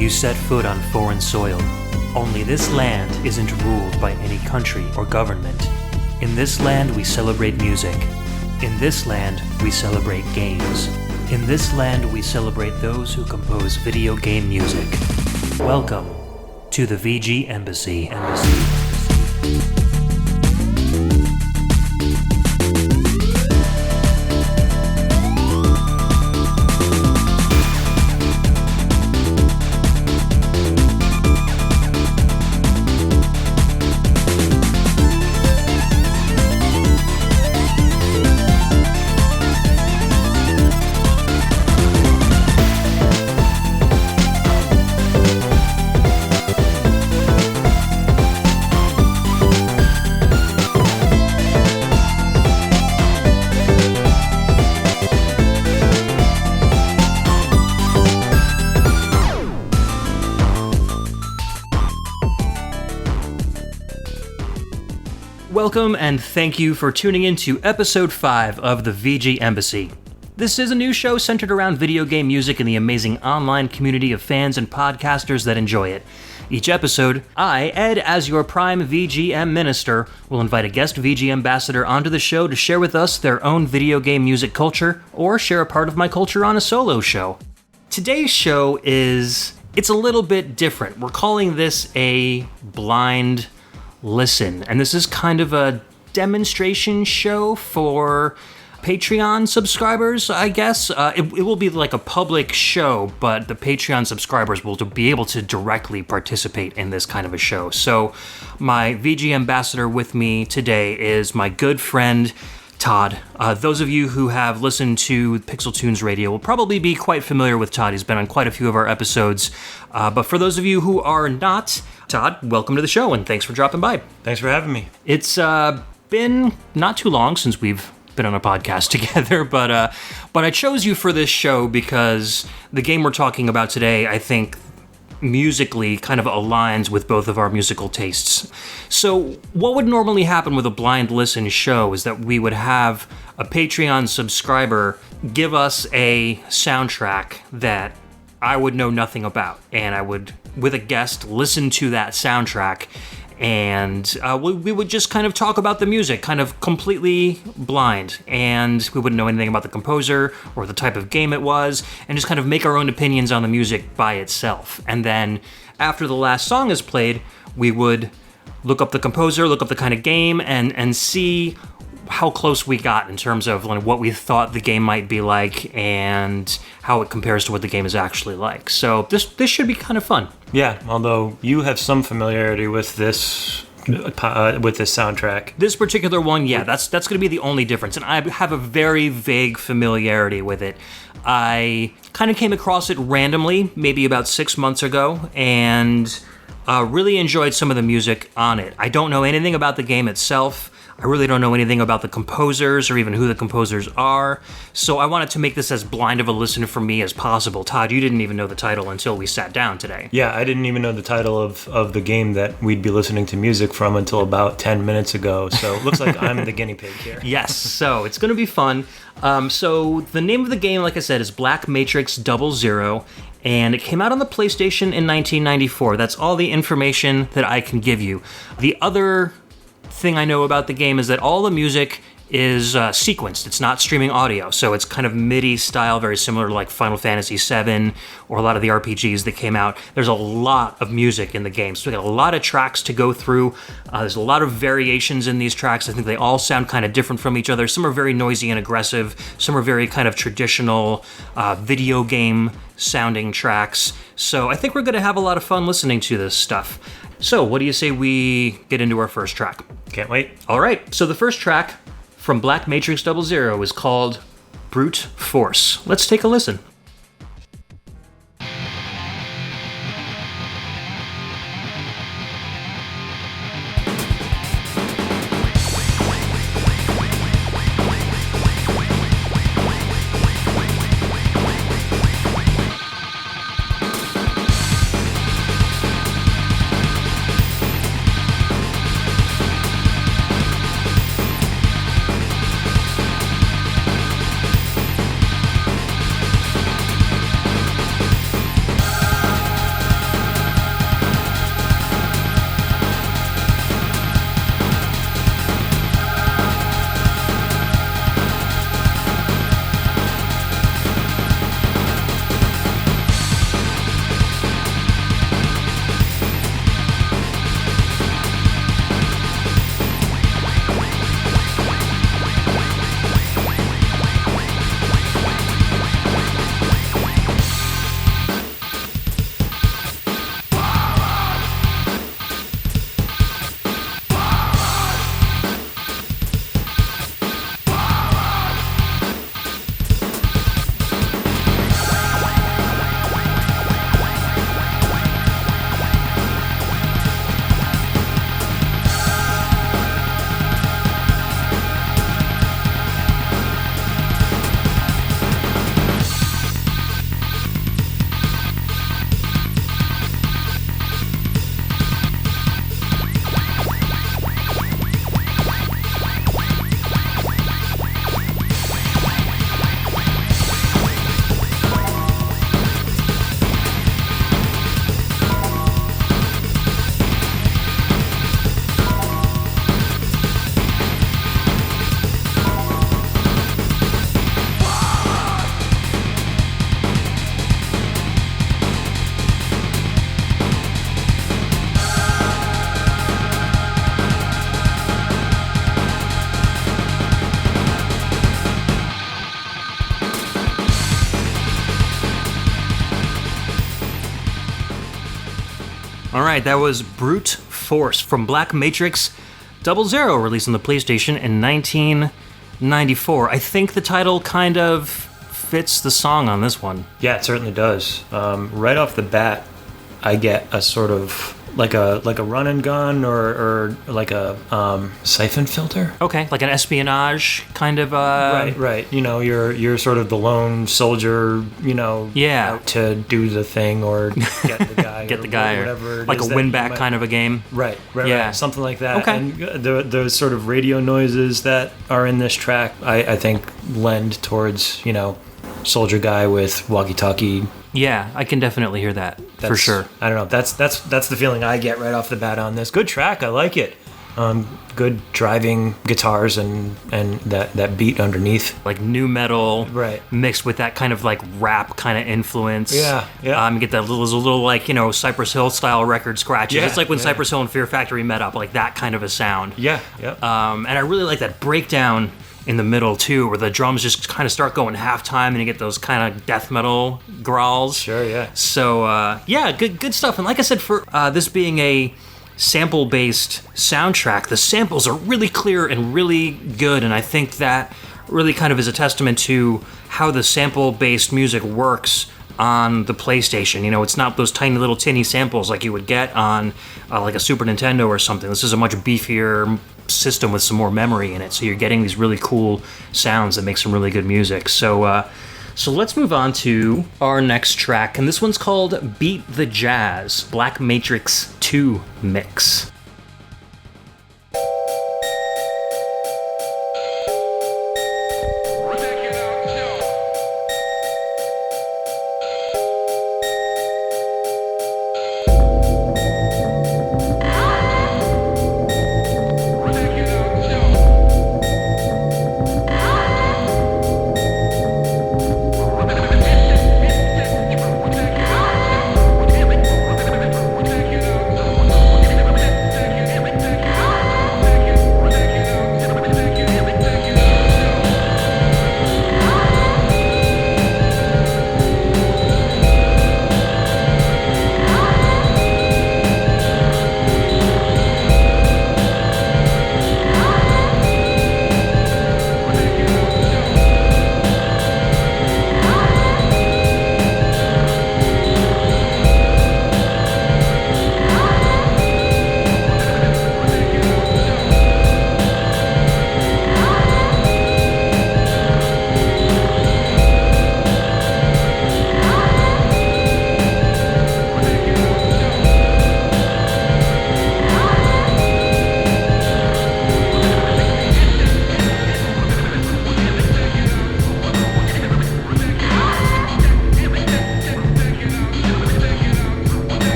You set foot on foreign soil. Only this land isn't ruled by any country or government. In this land we celebrate music. In this land we celebrate games. In this land we celebrate those who compose video game music. Welcome to the VG Embassy. Welcome and thank you for tuning in to episode 5 of the VG Embassy. This is a new show centered around video game music and the amazing online community of fans and podcasters that enjoy it. Each episode, I, Ed, as your prime VGM minister, will invite a guest VG ambassador onto the show to share with us their own video game music culture, or share a part of my culture on a solo show. Today's show it's a little bit different. We're calling this a blind listen, and this is kind of a demonstration show for Patreon subscribers, I guess. It will be like a public show, but the Patreon subscribers will be able to directly participate in this kind of a show. So my VG ambassador with me today is my good friend Todd. Those of you who have listened to Pixel Tunes Radio will probably be quite familiar with Todd. He's been on quite a few of our episodes. But for those of you who are not, Todd, welcome to the show and thanks for dropping by. Thanks for having me. It's been not too long since we've been on a podcast together, but I chose you for this show because the game we're talking about today, I think, musically kind of aligns with both of our musical tastes. So what would normally happen with a blind listen show is that we would have a Patreon subscriber give us a soundtrack that I would know nothing about, and I would, with a guest, listen to that soundtrack, and we would just kind of talk about the music, kind of completely blind, and we wouldn't know anything about the composer or the type of game it was, and just kind of make our own opinions on the music by itself. And then after the last song is played, we would look up the composer, look up the kind of game, and see how close we got in terms of like what we thought the game might be like and how it compares to what the game is actually like. So this should be kind of fun. Yeah, although you have some familiarity with this soundtrack. This particular one, yeah, that's going to be the only difference, and I have a very vague familiarity with it. I kind of came across it randomly, maybe about 6 months ago, and really enjoyed some of the music on it. I don't know anything about the game itself. I really don't know anything about the composers or even who the composers are, so I wanted to make this as blind of a listen for me as possible. Todd, you didn't even know the title until we sat down today. Yeah, I didn't even know the title of the game that we'd be listening to music from until about 10 minutes ago, so it looks like I'm the guinea pig here. Yes, so it's going to be fun. So the name of the game, like I said, is Black Matrix 00, and it came out on the PlayStation in 1994. That's all the information that I can give you. The other thing I know about the game is that all the music is sequenced. It's not streaming audio, so it's kind of MIDI style, very similar to like Final Fantasy VII or a lot of the RPGs that came out. There's a lot of music in the game, so we got a lot of tracks to go through. There's a lot of variations in these tracks. I think they all sound kind of different from each other. Some are very noisy and aggressive. Some are very kind of traditional video game sounding tracks. So I think we're going to have a lot of fun listening to this stuff. So what do you say we get into our first track? Can't wait. All right, so the first track from Black Matrix 00 is called Brute Force. Let's take a listen. All right, that was Brute Force from Black Matrix 00, released on the PlayStation in 1994. I think the title kind of fits the song on this one. Yeah, it certainly does. Right off the bat, I get a sort of like a run and gun or like a siphon filter. Okay, like an espionage kind of. Right. You know, you're sort of the lone soldier. You know, out to do the thing or get the guy, get the guy, or whatever. Like a win back kind of a game. Right. Something like that. Okay. And the sort of radio noises that are in this track, I think, lend towards, you know, soldier guy with walkie-talkie. Yeah, I can definitely hear that for sure. I don't know. That's the feeling I get right off the bat on this. Good track. I like it. Good driving guitars and that beat underneath. Like new metal, right? Mixed with that kind of like rap kind of influence. Yeah. You get that little like, you know, Cypress Hill style record scratches. Yeah, it's like when Cypress Hill and Fear Factory met up, like that kind of a sound. Yeah. And I really like that breakdown in the middle too, where the drums just kind of start going halftime and you get those kind of death metal growls. Sure, yeah. So good stuff. And like I said, for this being a sample-based soundtrack, the samples are really clear and really good, and I think that really kind of is a testament to how the sample-based music works on the PlayStation. You know, it's not those tiny little tinny samples like you would get on like a Super Nintendo or something. This is a much beefier system with some more memory in it, so you're getting these really cool sounds that make some really good music. So let's move on to our next track, and this one's called Beat the Jazz, Black Matrix 2 Mix.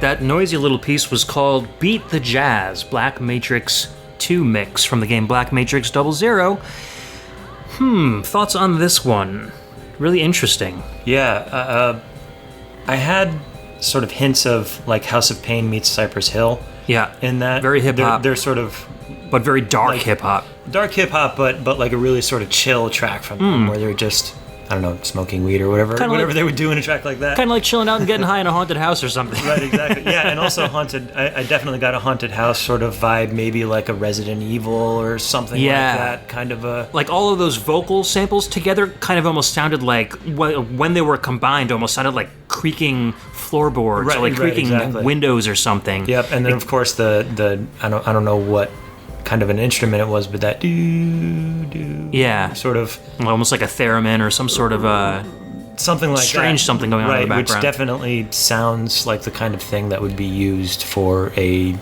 that noisy little piece was called Beat the Jazz, Black Matrix 2 mix from the game Black Matrix 00. Thoughts on this one? Really interesting. Yeah, I had sort of hints of like House of Pain meets Cypress Hill. Yeah, in that very hip hop. They're sort of, but very dark hip hop. Dark hip hop, but like a really sort of chill track from them, where they're just, I don't know, smoking weed or whatever they would do in a track like that. Kind of like chilling out and getting high in a haunted house or something. Right, exactly. Yeah, and also haunted. I definitely got a haunted house sort of vibe, maybe like a Resident Evil or something like that. Kind of a, like all of those vocal samples together kind of almost sounded like, when they were combined, almost sounded like creaking floorboards or like creaking windows or something. Yep, and then of course the I don't know what kind of an instrument it was, but that sort of almost like a theremin or some sort of something like strange something going on in the background, which definitely sounds like the kind of thing that would be used for a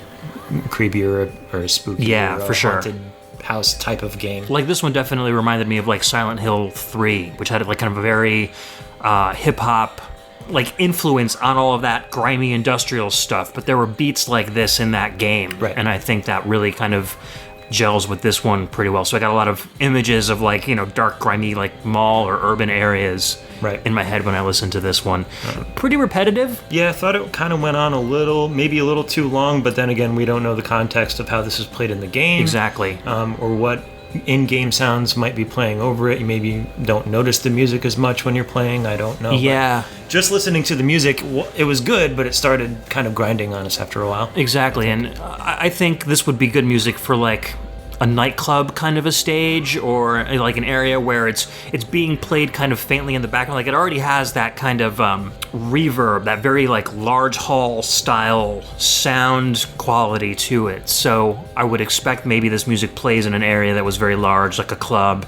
creepier or a spooky for sure haunted house type of game. Like this one definitely reminded me of like Silent Hill 3, which had like kind of a very hip hop like influence on all of that grimy industrial stuff, but there were beats like this in that game, and I think that really kind of gels with this one pretty well. So I got a lot of images of like, you know, dark, grimy, like mall or urban areas in my head when I listened to this one. Pretty repetitive. Yeah, I thought it kind of went on maybe a little too long, but then again, we don't know the context of how this is played in the game. Exactly. Or what in-game sounds might be playing over it. You maybe don't notice the music as much when you're playing. I don't know. Yeah. But just listening to the music, it was good, but it started kind of grinding on us after a while. Exactly, and I think this would be good music for like a nightclub kind of a stage, or like an area where it's being played kind of faintly in the background. Like it already has that kind of reverb, that very like large hall style sound quality to it. So I would expect maybe this music plays in an area that was very large, like a club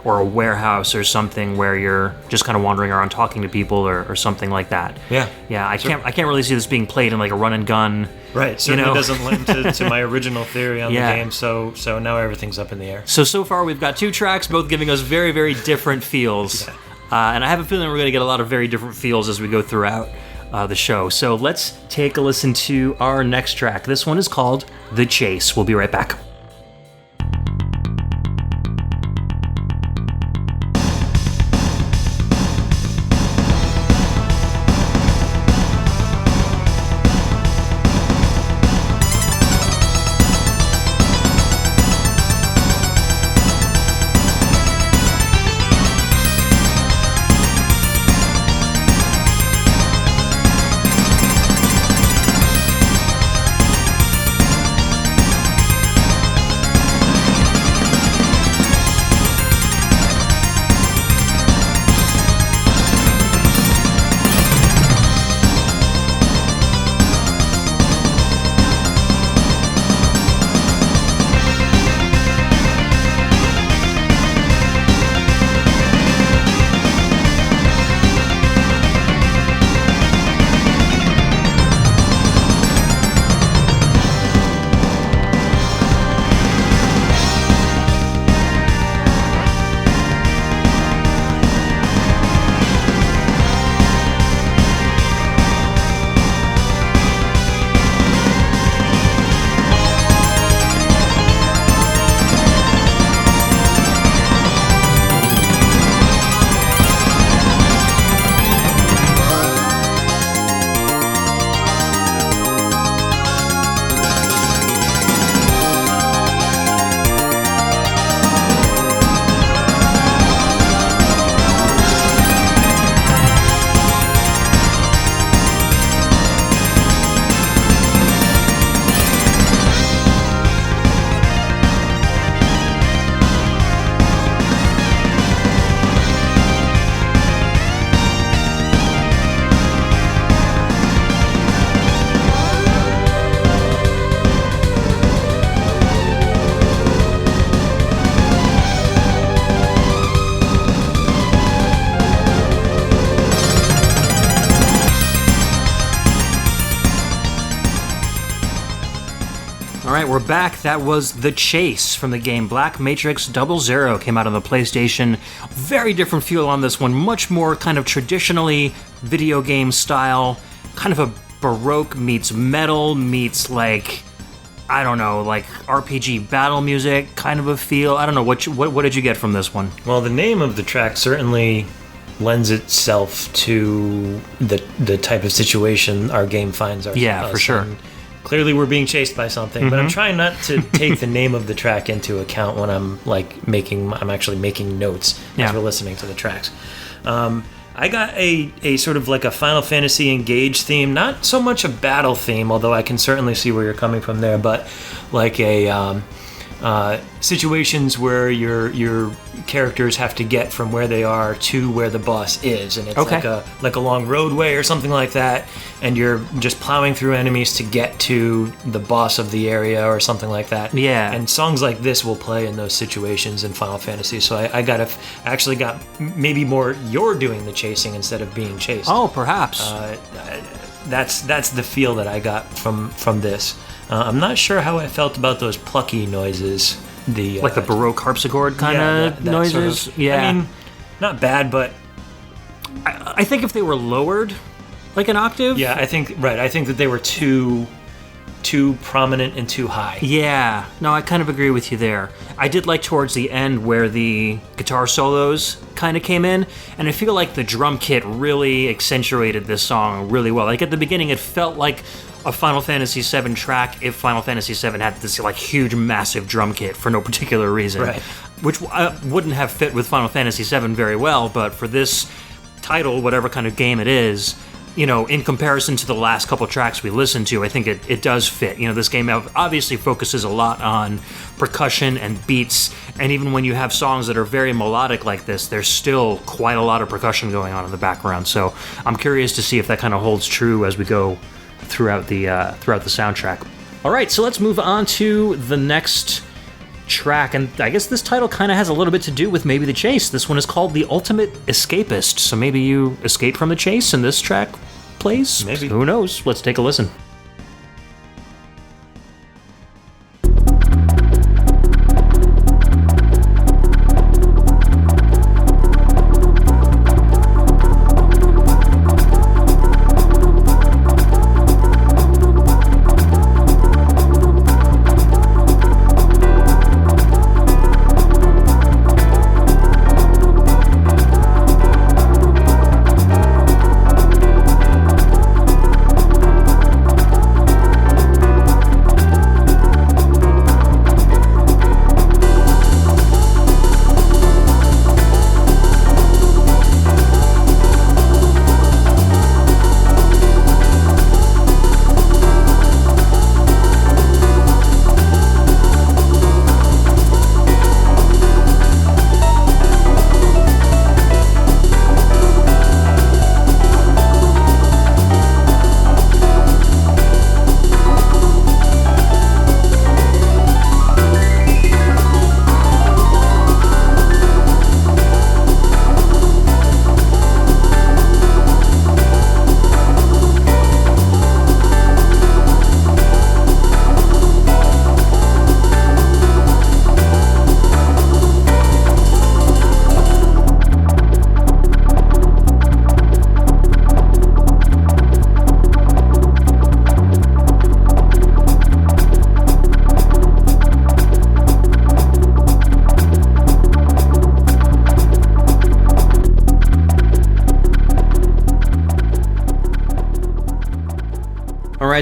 or a warehouse or something, where you're just kind of wandering around talking to people or something like that. Yeah. I can't really see this being played in like a run and gun. Right, certainly doesn't lend to my original theory on the game, so now everything's up in the air. So far we've got two tracks, both giving us very, very different feels. And I have a feeling we're going to get a lot of very different feels as we go throughout the show. So let's take a listen to our next track. This one is called The Chase. We'll be right back. We're back. That was The Chase from the game Black Matrix 00. Came out on the PlayStation. Very different feel on this one. Much more kind of traditionally video game style. Kind of a Baroque meets metal meets like, I don't know, like RPG battle music kind of a feel. I don't know, what did you get from this one? Well, the name of the track certainly lends itself to the type of situation our game finds ourselves. Yeah, for sure. Clearly we're being chased by something, but I'm trying not to take the name of the track into account when I'm actually making notes as we're listening to the tracks. I got a sort of like a Final Fantasy Engage theme, not so much a battle theme, although I can certainly see where you're coming from there, but like a situations where your characters have to get from where they are to where the boss is, and it's like a long roadway or something like that, and you're just plowing through enemies to get to the boss of the area or something like that. Yeah. And songs like this will play in those situations in Final Fantasy. So I actually got maybe more you're doing the chasing instead of being chased. Oh, perhaps. That's the feel that I got from this. I'm not sure how I felt about those plucky noises. The Baroque harpsichord kind of noises. Sort of, I mean, not bad, but I think if they were lowered like an octave. Yeah, I think that they were too prominent and too high. Yeah, no, I kind of agree with you there. I did like towards the end where the guitar solos kind of came in, and I feel like the drum kit really accentuated this song really well. Like at the beginning, it felt like a Final Fantasy VII track if Final Fantasy VII had this like huge, massive drum kit for no particular reason, right. Which wouldn't have fit with Final Fantasy VII very well, but for this title, whatever kind of game it is, you know, in comparison to the last couple tracks we listened to, I think it does fit. You know, this game obviously focuses a lot on percussion and beats, and even when you have songs that are very melodic like this, there's still quite a lot of percussion going on in the background. So I'm curious to see if that kind of holds true as we go throughout the soundtrack. All right, so let's move on to the next track, and I guess this title kind of has a little bit to do with maybe the chase. This one is called The Ultimate Escapist, so maybe you escape from the chase and this track plays? Maybe. Who knows? Let's take a listen.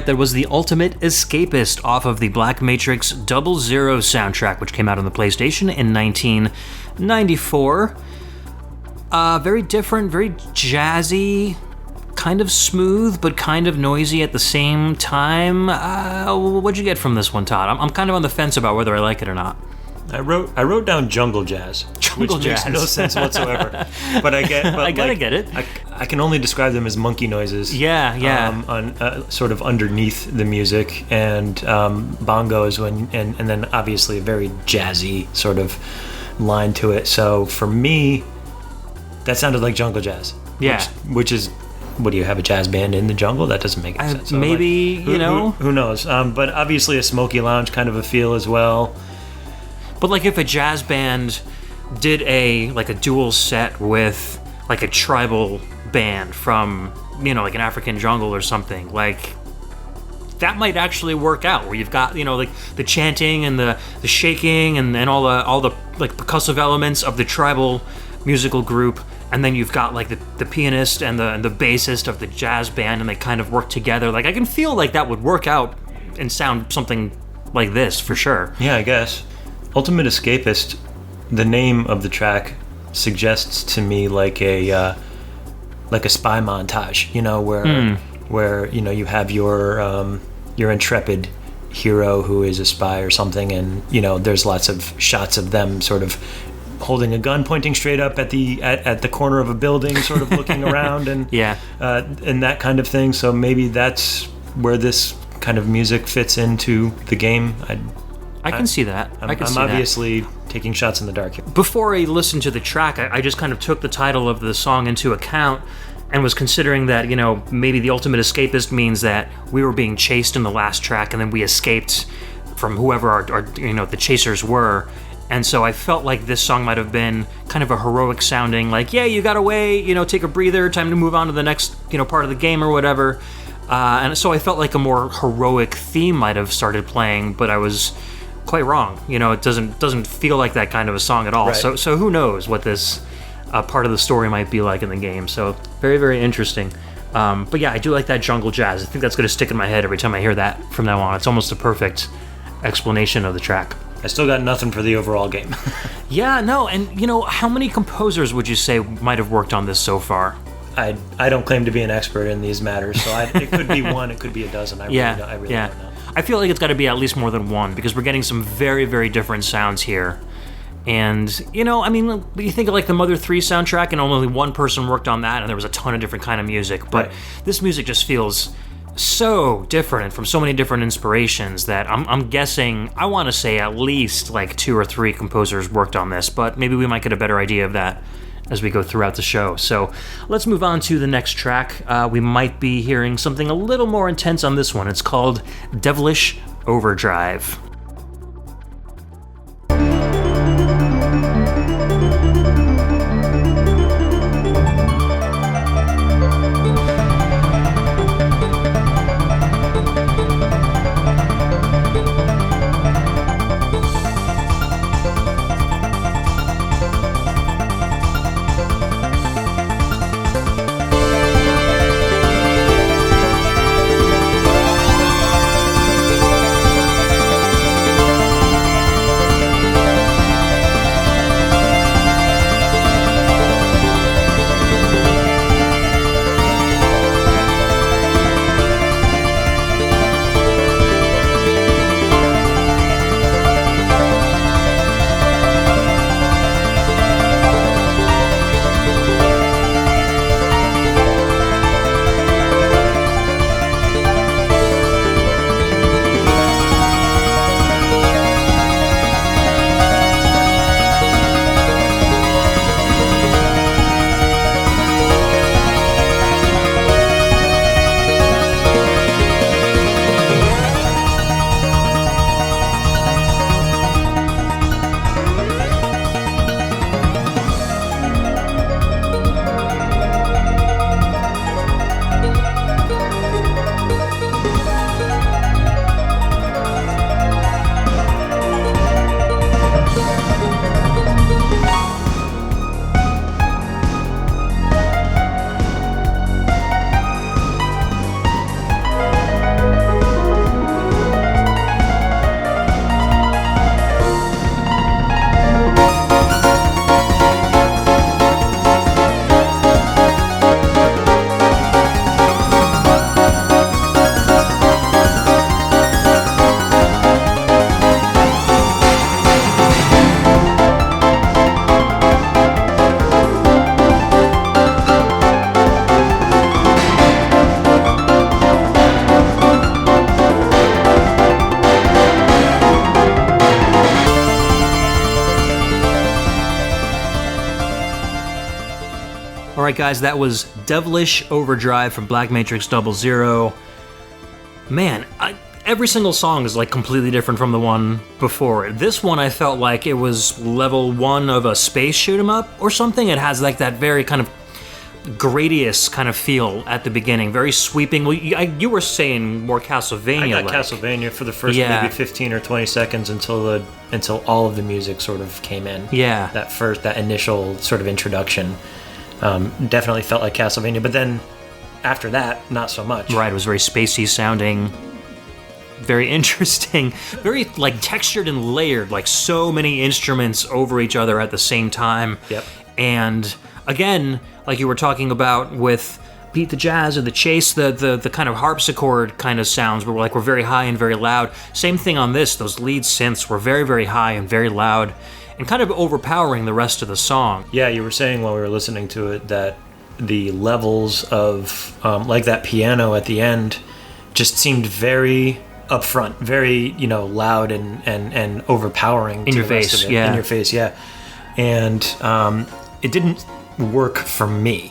That was The Ultimate Escapist off of the Black Matrix 00 soundtrack, which came out on the PlayStation in 1994. Very different, very jazzy, kind of smooth, but kind of noisy at the same time. What'd you get from this one, Todd? I'm kind of on the fence about whether I like it or not. I wrote down jungle jazz, which makes no sense whatsoever. But I gotta get it. I can only describe them as monkey noises. Yeah. On sort of underneath the music, and bongos, and then obviously a very jazzy sort of line to it. So for me, that sounded like jungle jazz. Yeah. Which is. What do you have, a jazz band in the jungle? That doesn't make any sense. So maybe, who knows? But obviously a smoky lounge kind of a feel as well. But like if a jazz band did a dual set with like a tribal band from, like an African jungle or something, like that might actually work out, where you've got, like the chanting and the shaking and all the like percussive elements of the tribal musical group, and then you've got like the pianist and the bassist of the jazz band, and they kind of work together. Like I can feel like that would work out and sound something like this for sure. Yeah, I guess. Ultimate Escapist, the name of the track suggests to me like a spy montage, where you have your intrepid hero who is a spy or something, and there's lots of shots of them sort of holding a gun pointing straight up at the corner of a building, sort of looking around and and that kind of thing. So maybe that's where this kind of music fits into the game. I can see that. I'm obviously taking shots in the dark here. Before I listened to the track, I just kind of took the title of the song into account and was considering that, maybe the ultimate escapist means that we were being chased in the last track and then we escaped from whoever our the chasers were. And so I felt like this song might have been kind of a heroic sounding, like, yeah, you got away, take a breather, time to move on to the next, part of the game or whatever. And so I felt like a more heroic theme might have started playing, but I was quite wrong. It doesn't feel like that kind of a song at all. Right. So who knows what this part of the story might be like in the game. So very, very interesting. But yeah, I do like that jungle jazz. I think that's going to stick in my head every time I hear that from now on. It's almost a perfect explanation of the track. I still got nothing for the overall game. Yeah, no, and how many composers would you say might have worked on this so far? I don't claim to be an expert in these matters, so it could be one, it could be a dozen. I really don't know. I feel like it's got to be at least more than one, because we're getting some very, very different sounds here. And, you think of like the Mother 3 soundtrack, and only one person worked on that, and there was a ton of different kind of music. But This music just feels so different and from so many different inspirations that I'm guessing, I want to say at least like 2 or 3 composers worked on this, but maybe we might get a better idea of that as we go throughout the show. So let's move on to the next track. We might be hearing something a little more intense on this one. It's called Devilish Overdrive. Alright guys, that was Devilish Overdrive from Black Matrix 00. Man, every single song is like completely different from the one before it. This one I felt like it was level 1 of a space shoot 'em up or something. It has like that very kind of Gradius kind of feel at the beginning, very sweeping. Well, you were saying more Castlevania. I got Castlevania for the first maybe 15 or 20 seconds until all of the music sort of came in. Yeah. That initial sort of introduction definitely felt like Castlevania, but then after that, not so much. Right, it was very spacey sounding, very interesting, very like textured and layered, like so many instruments over each other at the same time. Yep. And again, like you were talking about with Beat the Jazz or the Chase, the kind of harpsichord kind of sounds were very high and very loud. Same thing on this, those lead synths were very, very high and very loud and kind of overpowering the rest of the song. Yeah, you were saying while we were listening to it that the levels of, like that piano at the end, just seemed very upfront, very, loud and overpowering. In your face, yeah. In your face, yeah. And it didn't work for me.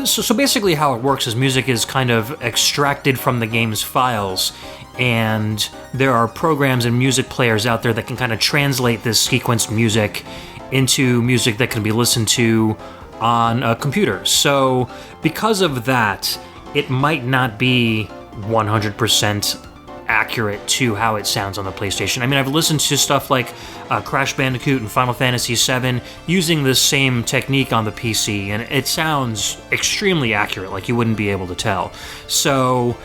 So basically how it works is music is kind of extracted from the game's files, and there are programs and music players out there that can kind of translate this sequenced music into music that can be listened to on a computer. So because of that, it might not be 100% accurate to how it sounds on the PlayStation. I mean, I've listened to stuff like Crash Bandicoot and Final Fantasy VII using the same technique on the PC, and it sounds extremely accurate, like you wouldn't be able to tell. So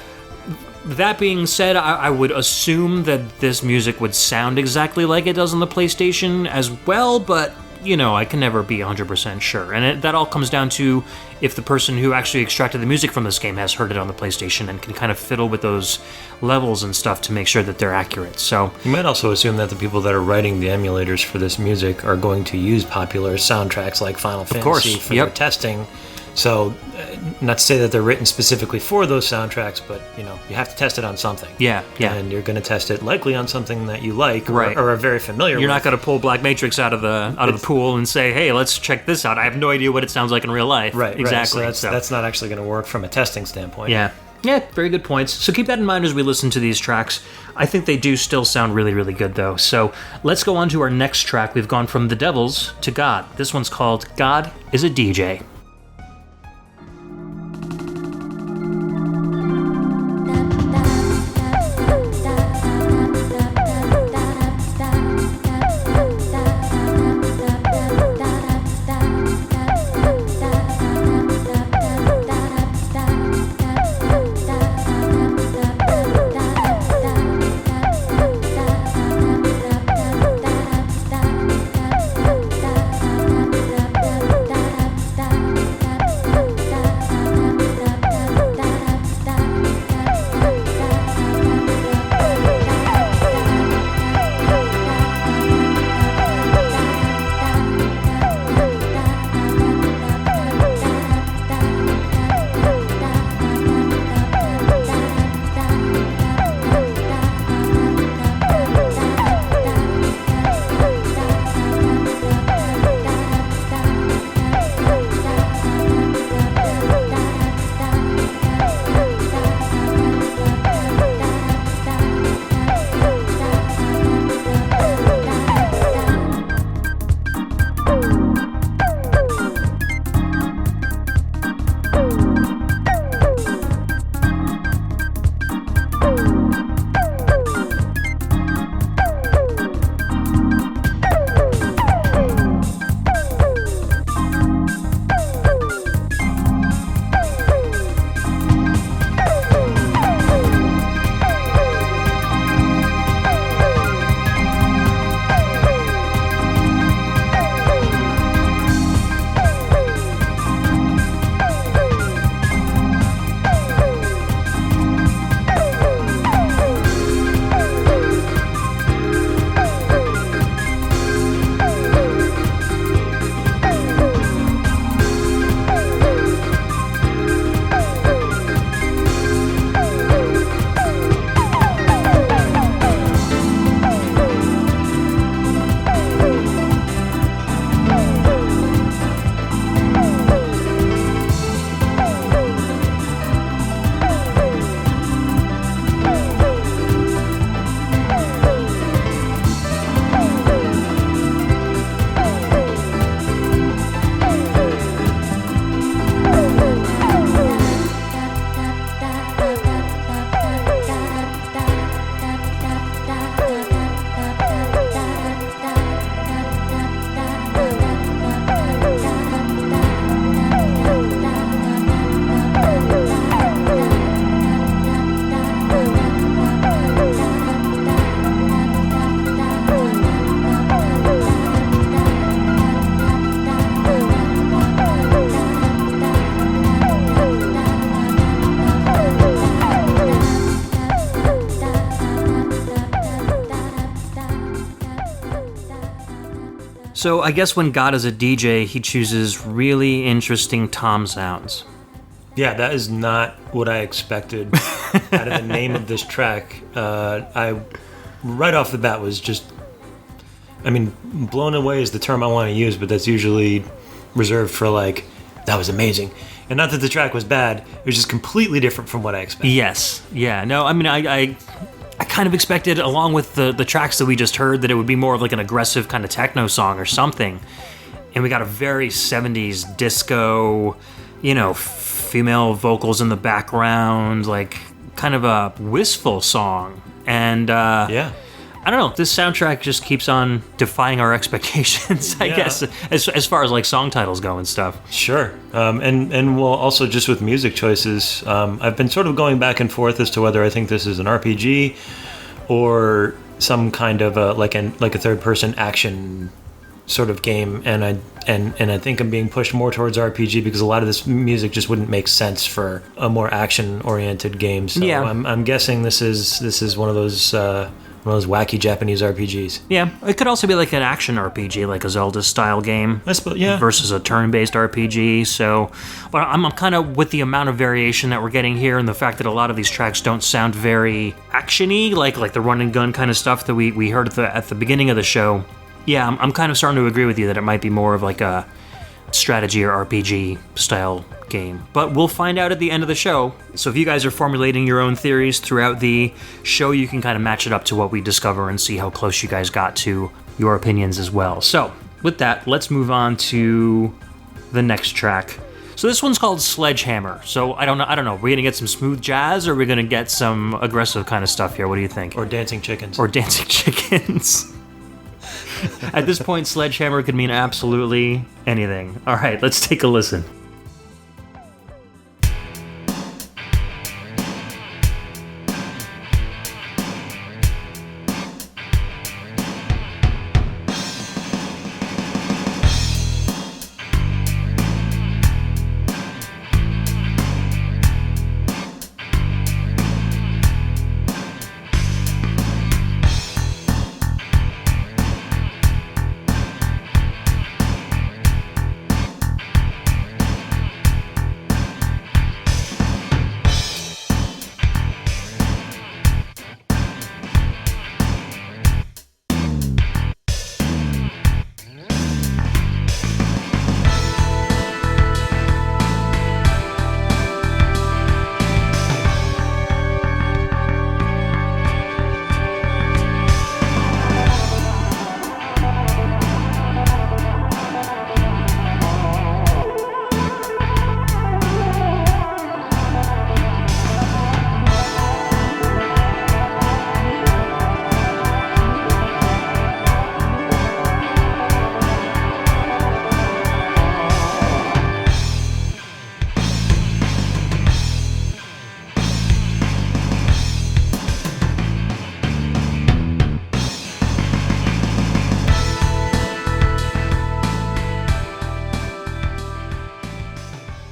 that being said, I would assume that this music would sound exactly like it does on the PlayStation as well, but I can never be 100% sure. And that all comes down to if the person who actually extracted the music from this game has heard it on the PlayStation and can kind of fiddle with those levels and stuff to make sure that they're accurate. So you might also assume that the people that are writing the emulators for this music are going to use popular soundtracks like Final Fantasy for their testing. So, not to say that they're written specifically for those soundtracks, but, you have to test it on something. Yeah. And you're going to test it likely on something that you like right. or are very familiar with. You're not going to pull Black Matrix out of the pool and say, hey, let's check this out. I have no idea what it sounds like in real life. Right, exactly. Right. So that's not actually going to work from a testing standpoint. Yeah, very good points. So keep that in mind as we listen to these tracks. I think they do still sound really, really good, though. So let's go on to our next track. We've gone from The Devils to God. This one's called God is a DJ. So I guess when God is a DJ, he chooses really interesting tom sounds. Yeah, that is not what I expected out of the name of this track. I right off the bat was just, blown away is the term I want to use, but that's usually reserved for like, that was amazing. And not that the track was bad, it was just completely different from what I expected. Yes. Yeah. No, I kind of expected, along with the tracks that we just heard, that it would be more of like an aggressive kind of techno song or something. And we got a very 70s disco, female vocals in the background, like kind of a wistful song. And yeah. I don't know, this soundtrack just keeps on defying our expectations, I guess, as far as like song titles go and stuff. Sure. And well, also just with music choices, I've been sort of going back and forth as to whether I think this is an RPG or some kind of like a third person action sort of game, and I think I'm being pushed more towards RPG because a lot of this music just wouldn't make sense for a more action oriented game. So yeah. I'm guessing this is one of those wacky Japanese RPGs. Yeah, it could also be like an action RPG, like a Zelda style game, I suppose, yeah, versus a turn based RPG. So, but I'm kind of with the amount of variation that we're getting here, and the fact that a lot of these tracks don't sound very actiony, like the run and gun kind of stuff that we heard at the beginning of the show. Yeah, I'm kind of starting to agree with you that it might be more of like a strategy or RPG style game. But we'll find out at the end of the show. So if you guys are formulating your own theories throughout the show, you can kind of match it up to what we discover and see how close you guys got to your opinions as well. So with that, let's move on to the next track. So this one's called Sledgehammer. So I don't know. Are we gonna get some smooth jazz, or are we gonna get some aggressive kind of stuff here? What do you think? Or dancing chickens. At this point, Sledgehammer could mean absolutely anything. All right, let's take a listen.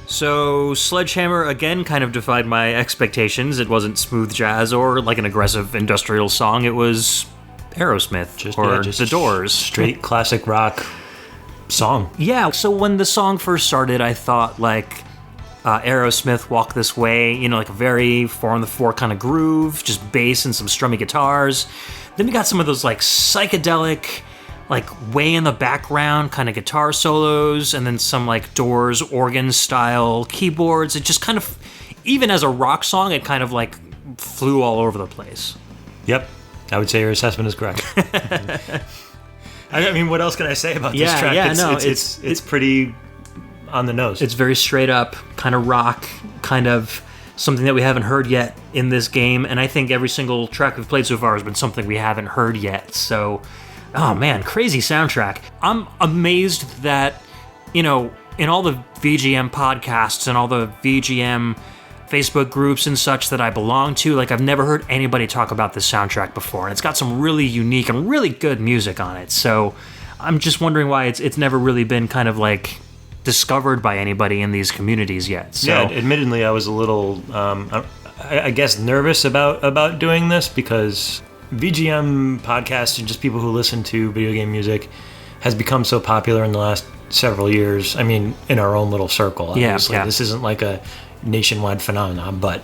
So Sledgehammer, again, kind of defied my expectations. It wasn't smooth jazz or like an aggressive industrial song. It was Aerosmith or The Doors. Straight classic rock song. Yeah, so when the song first started, I thought like Aerosmith, Walk This Way, like a very 4-on-the-4 kind of groove, just bass and some strummy guitars. Then we got some of those like psychedelic, like way in the background kind of guitar solos, and then some like Doors organ style keyboards. It just kind of, even as a rock song, it kind of like flew all over the place. Yep, I would say your assessment is correct. I mean, what else can I say about this track? It's pretty on the nose. It's very straight up kind of rock, kind of something that we haven't heard yet in this game, and I think every single track we've played so far has been something we haven't heard yet. So oh man, crazy soundtrack. I'm amazed that, in all the VGM podcasts and all the VGM Facebook groups and such that I belong to, like I've never heard anybody talk about this soundtrack before. And it's got some really unique and really good music on it. So I'm just wondering why it's never really been kind of like discovered by anybody in these communities yet. So, yeah, admittedly, I was a little, I guess, nervous about doing this because VGM podcasts and just people who listen to video game music has become so popular in the last several years. I mean, in our own little circle, obviously. Yeah. This isn't like a nationwide phenomenon, but,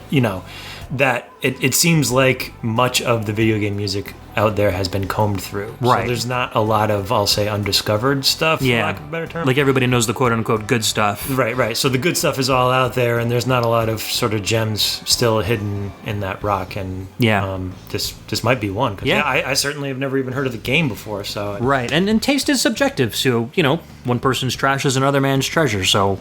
that it seems like much of the video game music out there has been combed through. Right. So there's not a lot of, I'll say, undiscovered stuff, for lack of a better term. Like everybody knows the quote-unquote good stuff. Right. So the good stuff is all out there, and there's not a lot of sort of gems still hidden in that rock. And this might be one. Cause I certainly have never even heard of the game before. So right, and taste is subjective. So one person's trash is another man's treasure. So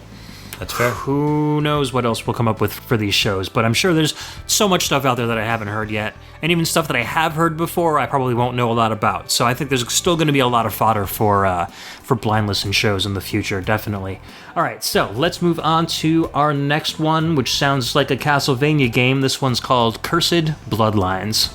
that's fair. Who knows what else we'll come up with for these shows, but I'm sure there's so much stuff out there that I haven't heard yet, and even stuff that I have heard before I probably won't know a lot about. So I think there's still going to be a lot of fodder for blind listen shows in the future, definitely. All right, so let's move on to our next one, which sounds like a Castlevania game. This one's called Cursed Bloodlines.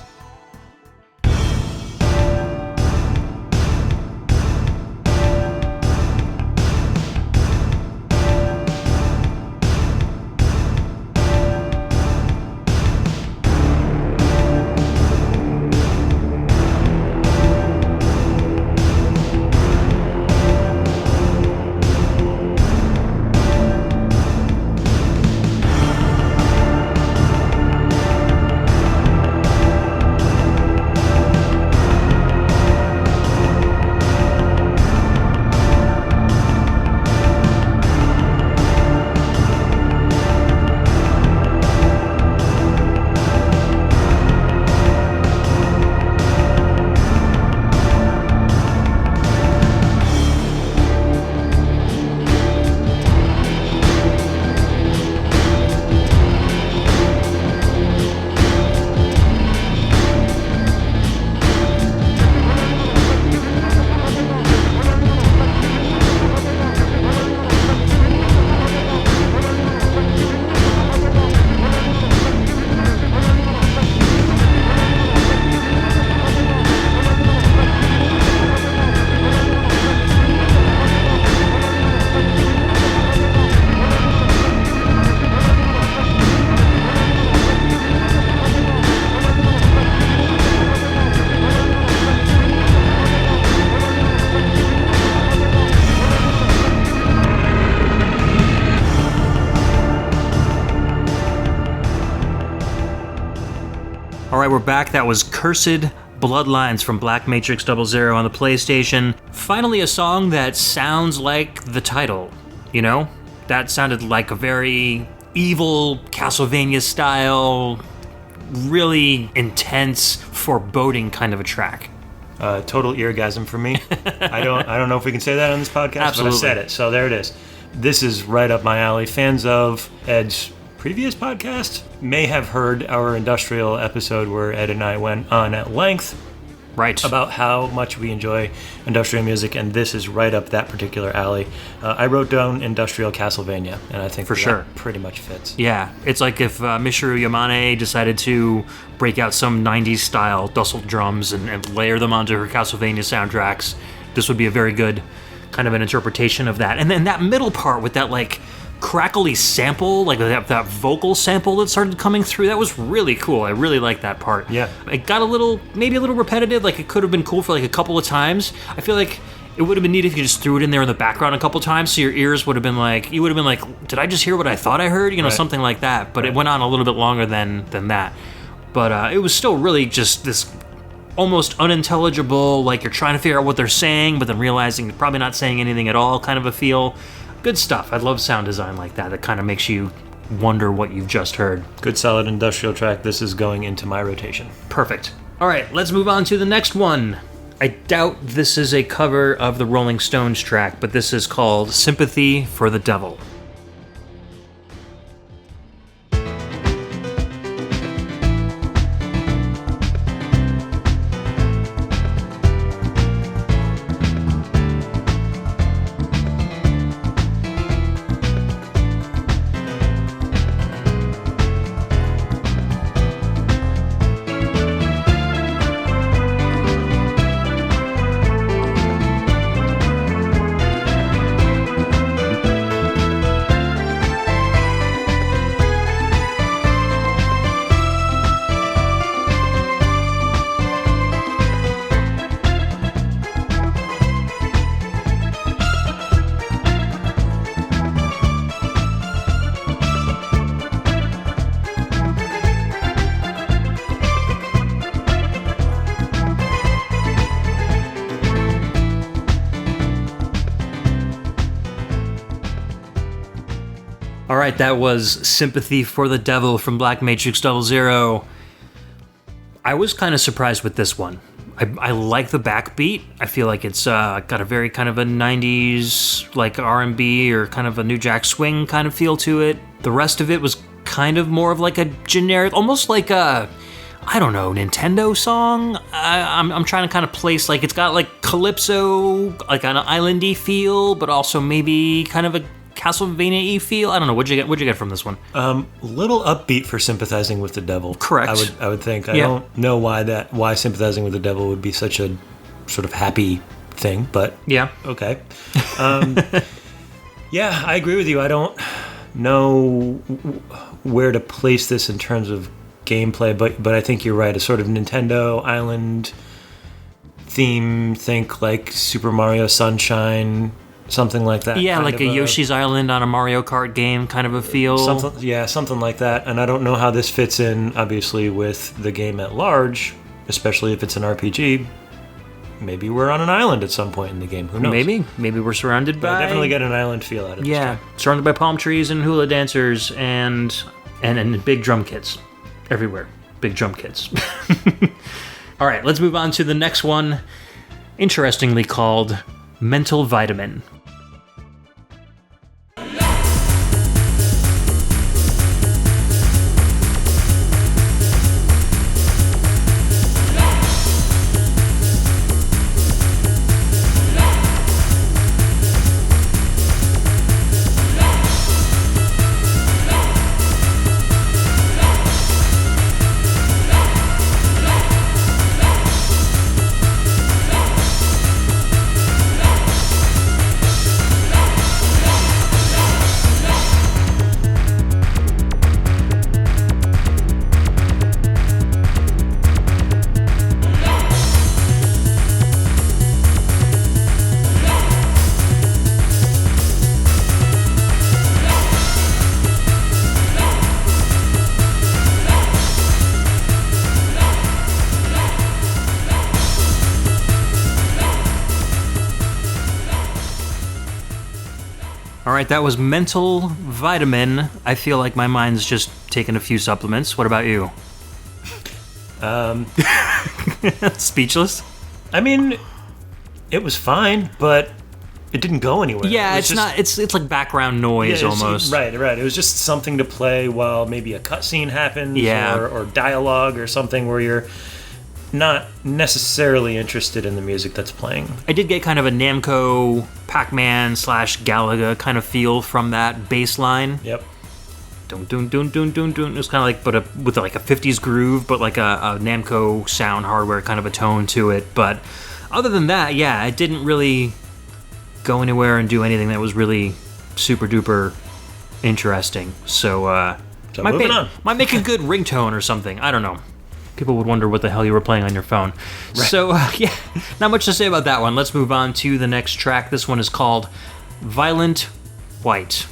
All right, we're back. That was Cursed Bloodlines from Black Matrix 00 on the PlayStation. Finally, a song that sounds like the title, That sounded like a very evil Castlevania style, really intense, foreboding kind of a track. Total eargasm for me. I don't know if we can say that on this podcast, Absolutely. But I said it, so there it is. This is right up my alley. Fans of Ed's previous podcast may have heard our industrial episode where Ed and I went on at length about how much we enjoy industrial music, and this is right up that particular alley. I wrote down industrial Castlevania, and I think that pretty much fits. Yeah, it's like if Michiru Yamane decided to break out some 90s style Dusselt drums and layer them onto her Castlevania soundtracks, this would be a very good kind of an interpretation of that. And then that middle part with that like crackly sample, like that vocal sample that started coming through, that was really cool. I really liked that part. Yeah. It got maybe a little repetitive, like it could have been cool for like a couple of times. I feel like it would have been neat if you just threw it in there in the background a couple times, so your ears would have been like, did I just hear what I thought I heard? Something like that. But it went on a little bit longer than that. But it was still really just this almost unintelligible, like you're trying to figure out what they're saying, but then realizing they're probably not saying anything at all kind of a feel. Good stuff. I love sound design like that kind of makes you wonder what you've just heard. Good solid industrial track. This is going into my rotation. Perfect. All right, let's move on to the next one. I doubt this is a cover of the Rolling Stones track, but this is called Sympathy for the Devil. All right, that was Sympathy for the Devil from Black Matrix 00. I was kind of surprised with this one. I like the backbeat. I feel like it's got a very kind of a 90s like R&B or kind of a New Jack Swing kind of feel to it. The rest of it was kind of more of like a generic, almost like a, I don't know, Nintendo song. I'm trying to kind of place, like, it's got like calypso, like an islandy feel, but also maybe kind of a Castlevania-y feel. I don't know. What'd you get from this one? Little upbeat for Sympathizing with the Devil. Correct. I would think. I don't know why Sympathizing with the Devil would be such a sort of happy thing, but yeah, okay. Yeah, I agree with you. I don't know where to place this in terms of gameplay, but I think you're right. A sort of Nintendo Island theme. Think like Super Mario Sunshine. Something like that. Yeah, like a Yoshi's Island on a Mario Kart game kind of a feel. Something like that. And I don't know how this fits in, obviously, with the game at large, especially if it's an RPG. Maybe we're on an island at some point in the game. Who knows? Maybe we're surrounded by... I definitely get an island feel out of this. Yeah, surrounded by palm trees and hula dancers and big drum kits. Everywhere. Big drum kits. All right, let's move on to the next one. Interestingly called Mental Vitamin. All right, that was Mental Vitamin. I feel like my mind's just taken a few supplements. What about you? Speechless? I mean, it was fine, but it didn't go anywhere. Yeah, it's not. It's like background noise almost. Right. It was just something to play while maybe a cutscene happens, or dialogue or something where you're not necessarily interested in the music that's playing. I did get kind of a Namco, Pac-Man / Galaga kind of feel from that bass line. Yep. Dun dun dun dun dun dun. It was kind of like, but with like a 50s groove, but like a Namco sound hardware kind of a tone to it. But other than that, yeah, it didn't really go anywhere and do anything that was really super duper interesting. So might make a good ringtone or something. I don't know. People would wonder what the hell you were playing on your phone. Right. So, yeah, not much to say about that one. Let's move on to the next track. This one is called Violent White.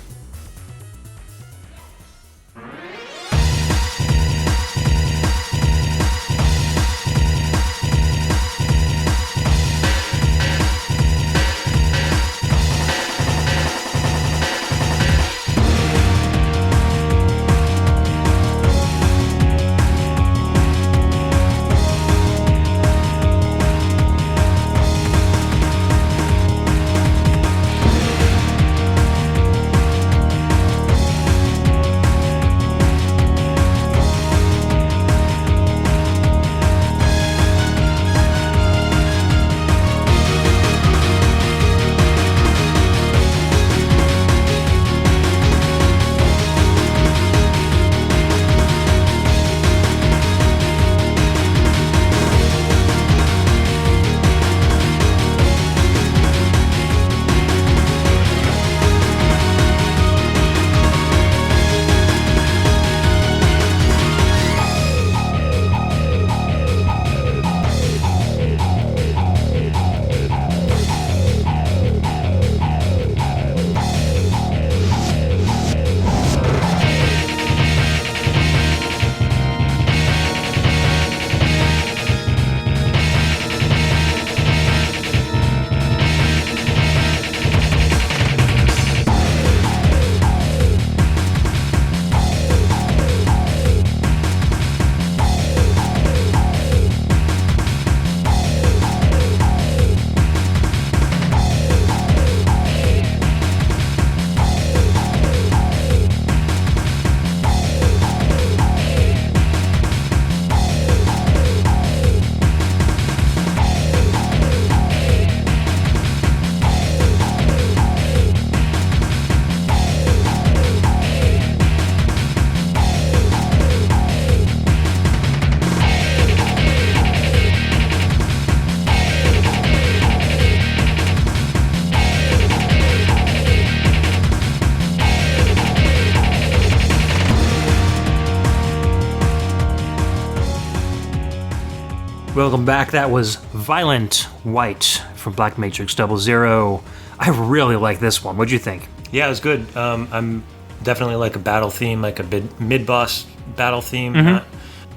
Welcome back. That was Violent White from Black Matrix 00. I really like this one. What'd you think? Yeah, it was good. I'm definitely like a battle theme, like a mid-boss battle theme.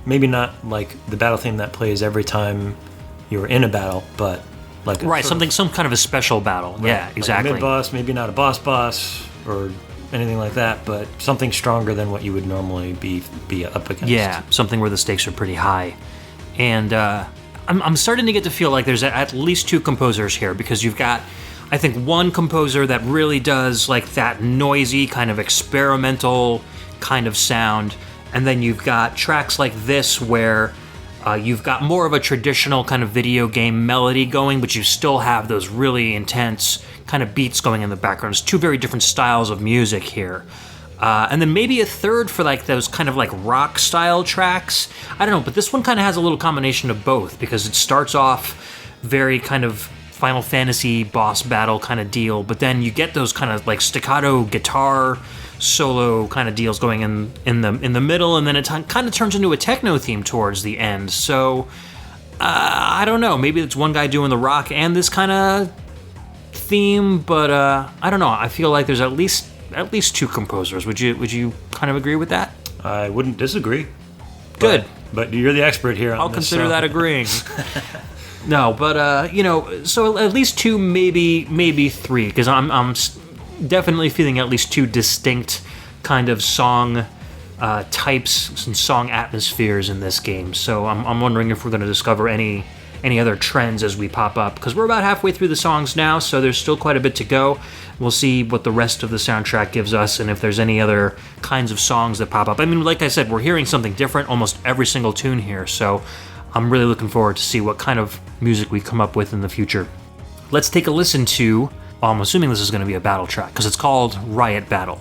Maybe not like the battle theme that plays every time you're in a battle, but like some kind of a special battle. Right. Yeah, exactly. Like a mid-boss, maybe not a boss or anything like that, but something stronger than what you would normally be up against. Yeah, something where the stakes are pretty high. And I'm starting to get to feel like there's at least two composers here, because you've got, I think, one composer that really does like that noisy kind of experimental kind of sound, and then you've got tracks like this where you've got more of a traditional kind of video game melody going, but you still have those really intense kind of beats going in the background. It's two very different styles of music here. And then maybe a third for like those kind of like rock style tracks. I don't know, but this one kind of has a little combination of both, because it starts off very kind of Final Fantasy boss battle kind of deal, but then you get those kind of like staccato guitar solo kind of deals going in the middle, and then it kind of turns into a techno theme towards the end. So I don't know, maybe it's one guy doing the rock and this kind of theme, but I don't know. I feel like there's at least two composers. Would you kind of agree with that? I wouldn't disagree. Good. But you're the expert here on I'll consider that agreeing. No, but so at least two, maybe three, because I'm definitely feeling at least two distinct kind of song types and song atmospheres in this game. So I'm wondering if we're going to discover any other trends as we pop up, because we're about halfway through the songs now, so there's still quite a bit to go. We'll see what the rest of the soundtrack gives us, and if there's any other kinds of songs that pop up. I mean, like I said, we're hearing something different almost every single tune here, so I'm really looking forward to see what kind of music we come up with in the future. Let's take a listen to, I'm assuming this is going to be a battle track, because it's called Riot Battle.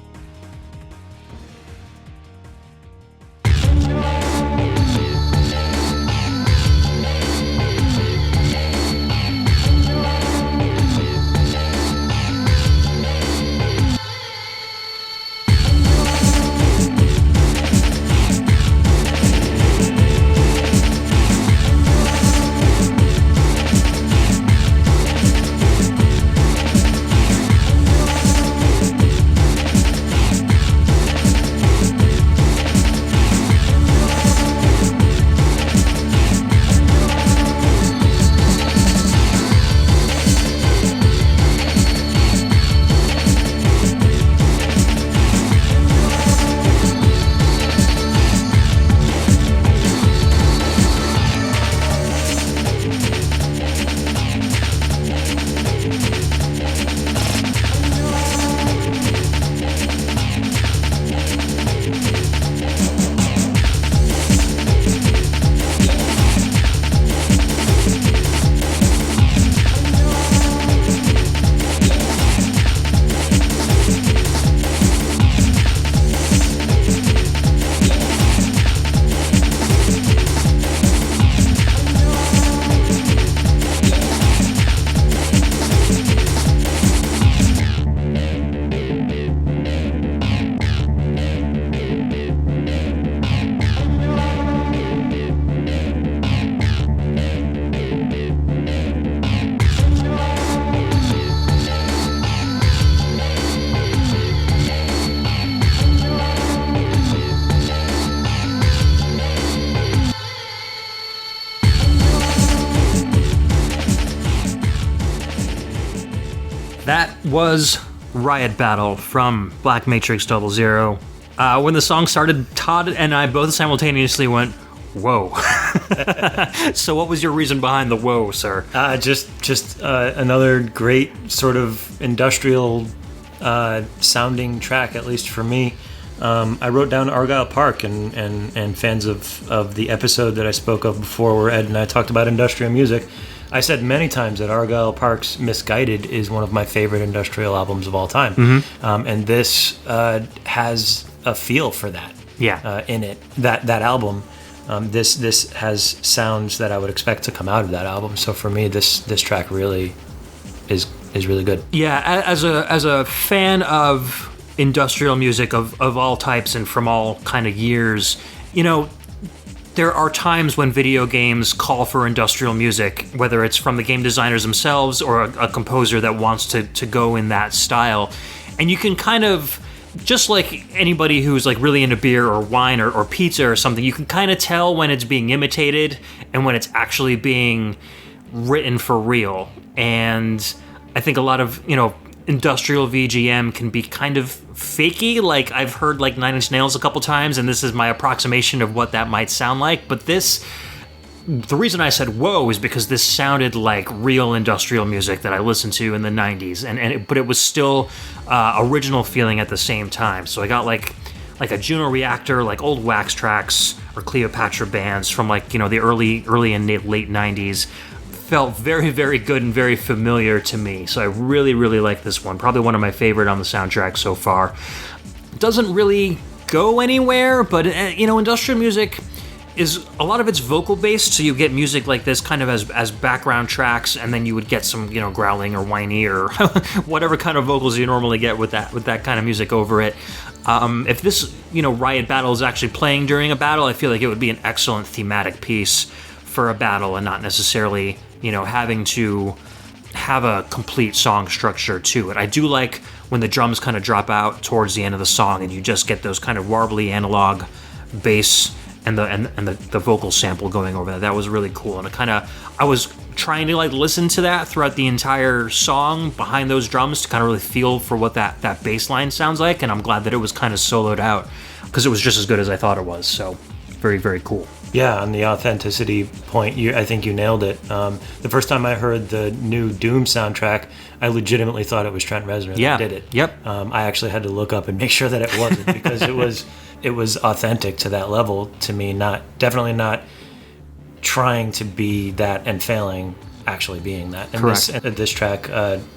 That was Riot Battle from Black Matrix 00. When the song started, Todd and I both simultaneously went, whoa. So what was your reason behind the whoa, sir? Just another great sort of industrial sounding track, at least for me. I wrote down Argyle Park, and fans of the episode that I spoke of before, where Ed and I talked about industrial music, I said many times that Argyle Park's Misguided is one of my favorite industrial albums of all time. Mm-hmm. And this has a feel for that in it, that album. This has sounds that I would expect to come out of that album. So for me, this track really is really good. Yeah, as a fan of industrial music of all types and from all kind of years, you know, there are times when video games call for industrial music, whether it's from the game designers themselves or a composer that wants to go in that style. And you can kind of, just like anybody who's like really into beer or wine or pizza or something, you can kind of tell when it's being imitated and when it's actually being written for real. And I think a lot of, industrial VGM can be kind of fakey. Like, I've heard like Nine Inch Nails a couple times, and this is my approximation of what that might sound like. But the reason I said whoa is because this sounded like real industrial music that I listened to in the 90s, but it was still original feeling at the same time. So I got like a Juno Reactor, like old Wax Tracks or Cleopatra bands from like, the early and late 90s. Felt very, very good and very familiar to me. So I really, really like this one. Probably one of my favorite on the soundtrack so far. Doesn't really go anywhere, but industrial music is a lot of it's vocal based, so you get music like this kind of as background tracks, and then you would get some growling or whiny or whatever kind of vocals you normally get with that kind of music over it. If this riot battle is actually playing during a battle, I feel like it would be an excellent thematic piece for a battle, and not necessarily having to have a complete song structure to it. I do like when the drums kind of drop out towards the end of the song and you just get those kind of warbly analog bass and the vocal sample going over that. That was really cool, and I was trying to like listen to that throughout the entire song behind those drums to kind of really feel for what that bass line sounds like, and I'm glad that it was kind of soloed out because it was just as good as I thought it was. So very, very cool. Yeah, on the authenticity point, I think you nailed it. The first time I heard the new Doom soundtrack, I legitimately thought it was Trent Reznor that did it. Yep. I actually had to look up and make sure that it wasn't, because it was authentic to that level to me. Definitely not trying to be that and failing actually being that. And correct. This track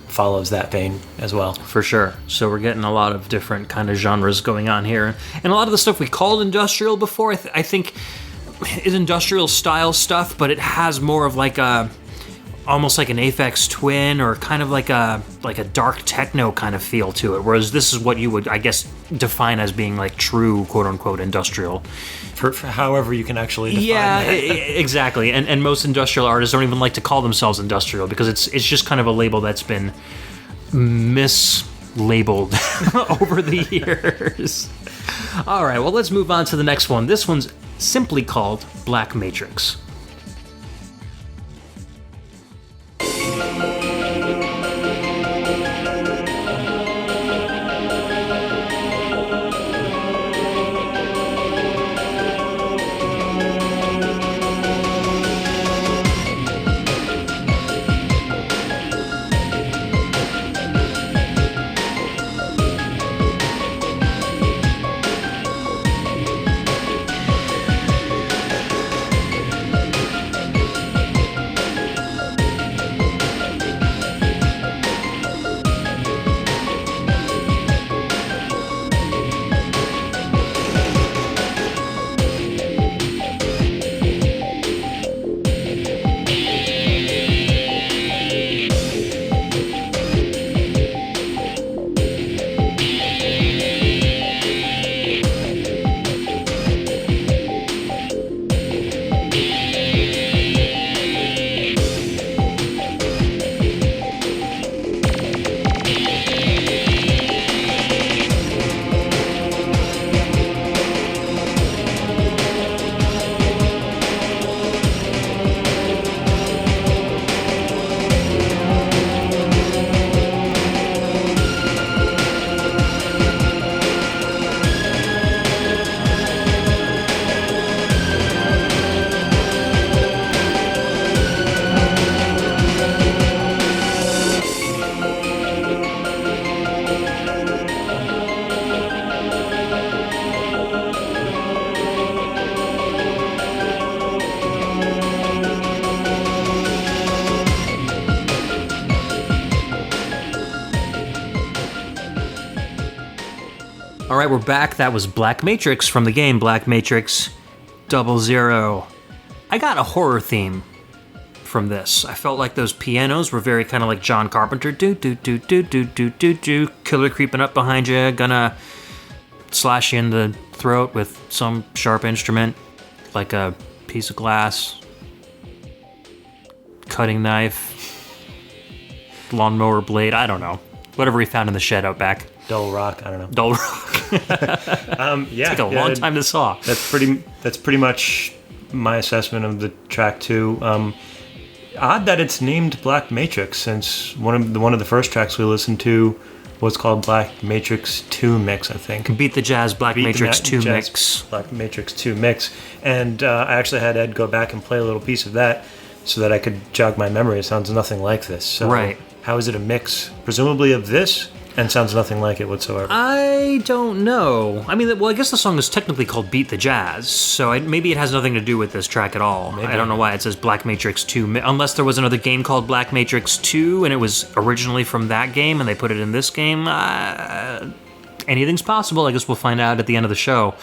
follows that vein as well. For sure. So we're getting a lot of different kind of genres going on here, and a lot of the stuff we called industrial before, I think is industrial style stuff, but it has more of like almost like an Aphex Twin or kind of like a dark techno kind of feel to it, whereas this is what you would, I guess, define as being like true quote-unquote industrial. For however you can actually define that. Exactly. And most industrial artists don't even like to call themselves industrial because it's just kind of a label that's been mislabeled over the years. All right, well, let's move on to the next one. This one's simply called Black Matrix. All right, we're back. That was Black Matrix from the game Black Matrix 00. I got a horror theme from this. I felt like those pianos were very kind of like John Carpenter. Do, do, do, do, do, do, do, do. Killer creeping up behind you, gonna slash you in the throat with some sharp instrument, like a piece of glass, cutting knife, lawnmower blade, I don't know. Whatever he found in the shed out back. Dull rock, I don't know. Dull rock. Yeah. Took a long time to saw. That's pretty much my assessment of the track too. Odd that it's named Black Matrix, since one of the first tracks we listened to was called Black Matrix 2 Mix, I think. Beat the Jazz Black Matrix 2 Mix. Black Matrix 2 Mix. And I actually had Ed go back and play a little piece of that so that I could jog my memory. It sounds nothing like this. So right. How is it a mix, presumably of this, and sounds nothing like it whatsoever? I don't know. I mean, well, I guess the song is technically called Beat the Jazz, so maybe it has nothing to do with this track at all. Maybe. I don't know why it says Black Matrix 2, unless there was another game called Black Matrix 2, and it was originally from that game, and they put it in this game. Anything's possible. I guess we'll find out at the end of the show.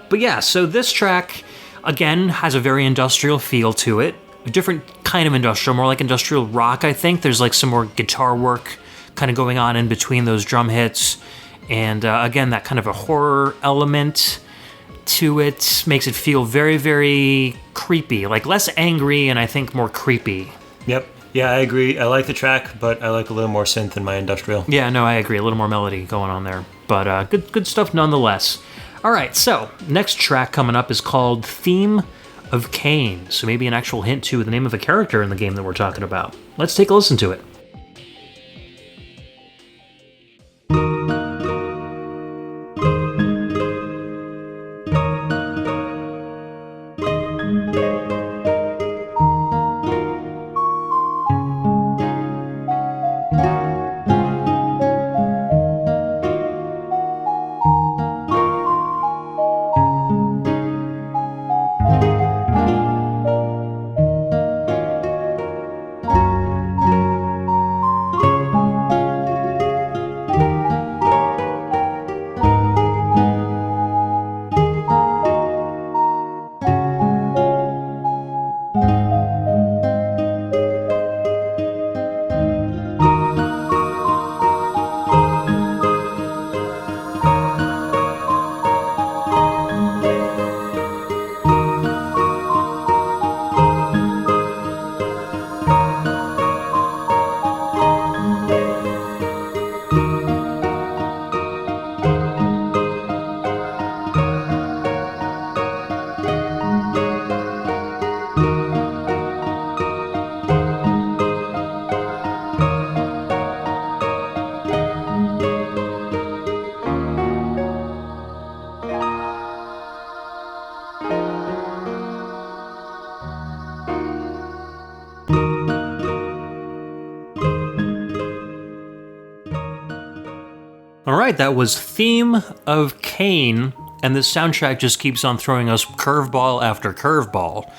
But yeah, so this track, again, has a very industrial feel to it. A different kind of industrial, more like industrial rock, I think. There's like some more guitar work kind of going on in between those drum hits. And again, that kind of a horror element to it makes it feel very, very creepy. Like less angry and I think more creepy. Yep. Yeah, I agree. I like the track, but I like a little more synth in my industrial. Yeah, no, I agree. A little more melody going on there. But good stuff nonetheless. All right, so next track coming up is called Theme of Cain. So maybe an actual hint to the name of a character in the game that we're talking about. Let's take a listen to it. All right, that was Theme of Cain, and this soundtrack just keeps on throwing us curveball after curveball.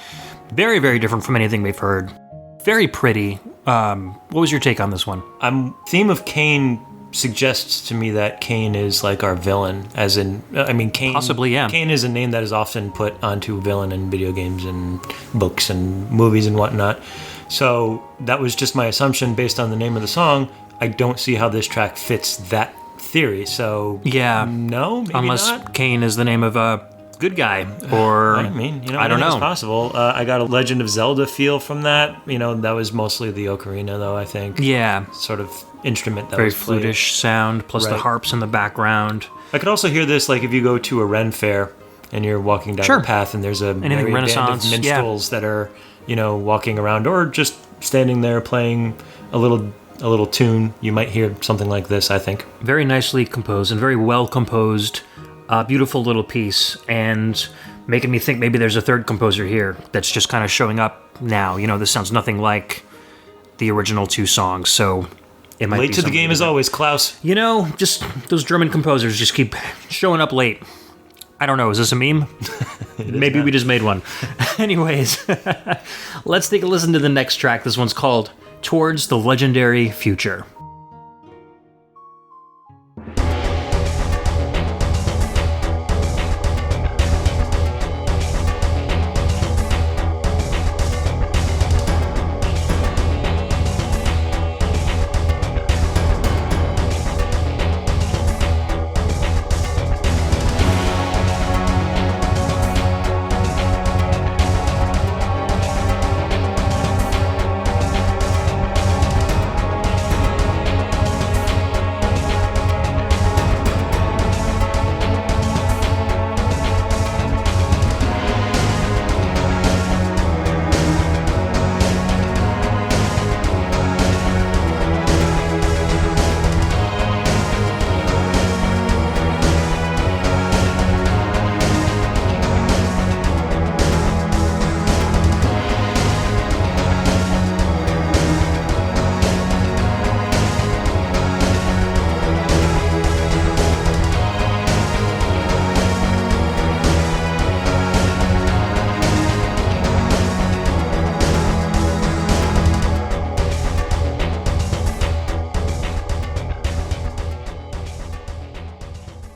Very, very different from anything we've heard. Very pretty. What was your take on this one? Theme of Cain suggests to me that Cain is like our villain, as in, I mean, Cain... Possibly, yeah. Cain is a name that is often put onto a villain in video games and books and movies and whatnot. So that was just my assumption based on the name of the song. I don't see how this track fits that theory, so... Yeah. No, maybe unless not. Cain is the name of a good guy, or... I mean, I don't know. It's possible. I got a Legend of Zelda feel from that. That was mostly the ocarina, though, I think. Yeah. Sort of instrument that very was played. flutish sound, plus the harps in the background. I could also hear this, like, if you go to a Ren fair and you're walking down the path and there's a merry band of minstrels that are, walking around, or just standing there playing a little tune, you might hear something like this, I think. Very nicely composed and very well composed. Beautiful little piece, and making me think maybe there's a third composer here that's just kind of showing up now. This sounds nothing like the original two songs, so it might be late to the game as always, Klaus. Just those German composers just keep showing up late. I don't know, is this a meme? Maybe we just made one. Anyways, let's take a listen to the next track. This one's called Towards the Legendary Future.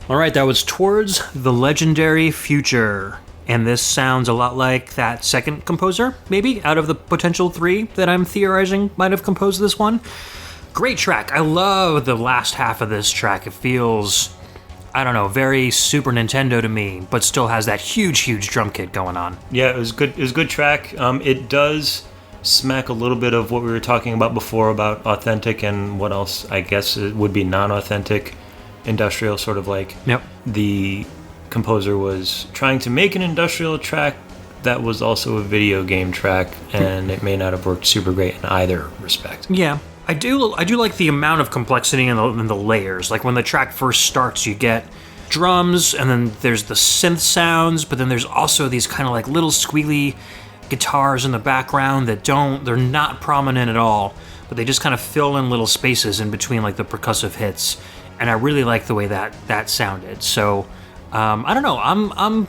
All right, that was Towards the Legendary Future. And this sounds a lot like that second composer, maybe, out of the potential 3 that I'm theorizing might have composed this one. Great track. I love the last half of this track. It feels, I don't know, very Super Nintendo to me, but still has that huge drum kit going on. Yeah, it was good. It was a good track. It does smack a little bit of what we were talking about before about authentic and what else I guess it would be non-authentic industrial, sort of like the composer was trying to make an industrial track that was also a video game track, and it may not have worked super great in either respect. Yeah. I do like the amount of complexity in the layers. Like when the track first starts, you get drums, and then there's the synth sounds, but then there's also these kind of like little squealy guitars in the background they're not prominent at all, but they just kind of fill in little spaces in between like the percussive hits, and I really like the way that sounded. So I don't know, I'm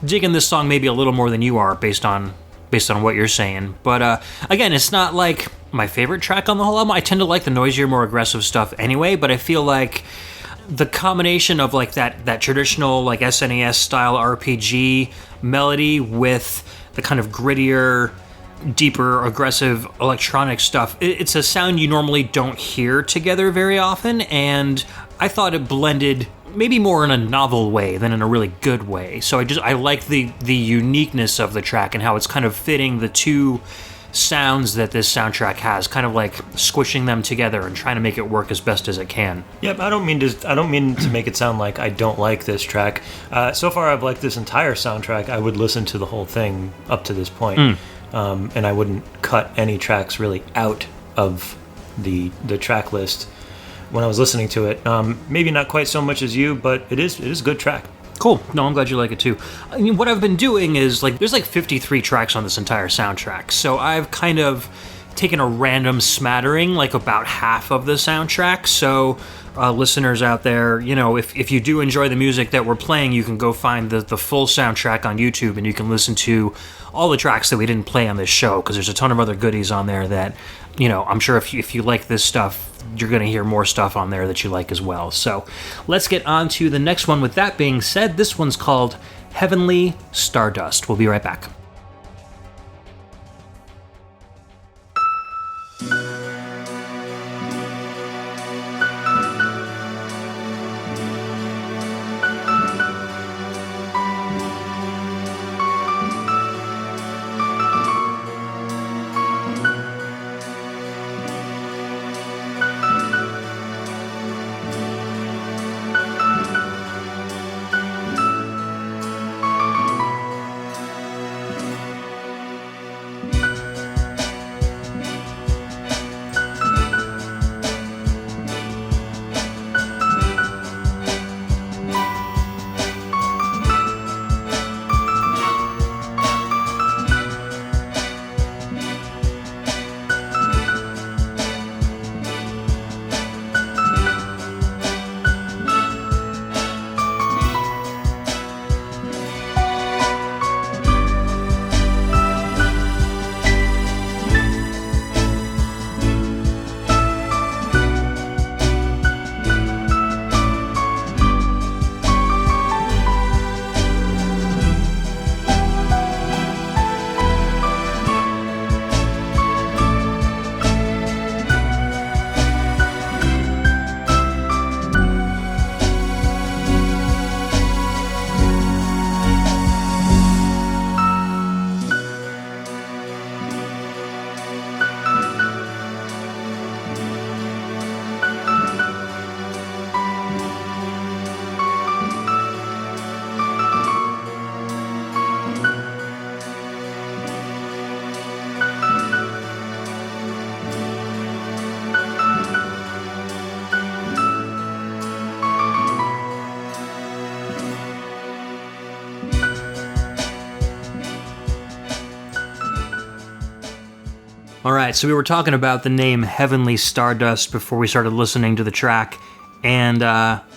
digging this song maybe a little more than you are based on what you're saying, but again, it's not like my favorite track on the whole album. I tend to like the noisier, more aggressive stuff anyway, but I feel like the combination of like that traditional like SNES style RPG melody with the kind of grittier, deeper, aggressive electronic stuff, it's a sound you normally don't hear together very often, and I thought it blended maybe more in a novel way than in a really good way. So I like the uniqueness of the track and how it's kind of fitting the two sounds that this soundtrack has, kind of like squishing them together and trying to make it work as best as it can. Yep, I don't mean to make it sound like I don't like this track. So far, I've liked this entire soundtrack. I would listen to the whole thing up to this point, and I wouldn't cut any tracks really out of the track list when I was listening to it. Maybe not quite so much as you, but it is a good track. Cool. No, I'm glad you like it too. I mean, what I've been doing is like there's like 53 tracks on this entire soundtrack, so I've kind of taken a random smattering, like about half of the soundtrack. So listeners out there, you know, if you do enjoy the music that we're playing, you can go find the full soundtrack on YouTube, and you can listen to all the tracks that we didn't play on this show, because there's a ton of other goodies on there that, you know, I'm sure if you like this stuff, you're going to hear more stuff on there that you like as well. So let's get on to the next one. With that being said, this one's called Heavenly Stardust. We'll be right back. All right, so we were talking about the name Heavenly Stardust before we started listening to the track, and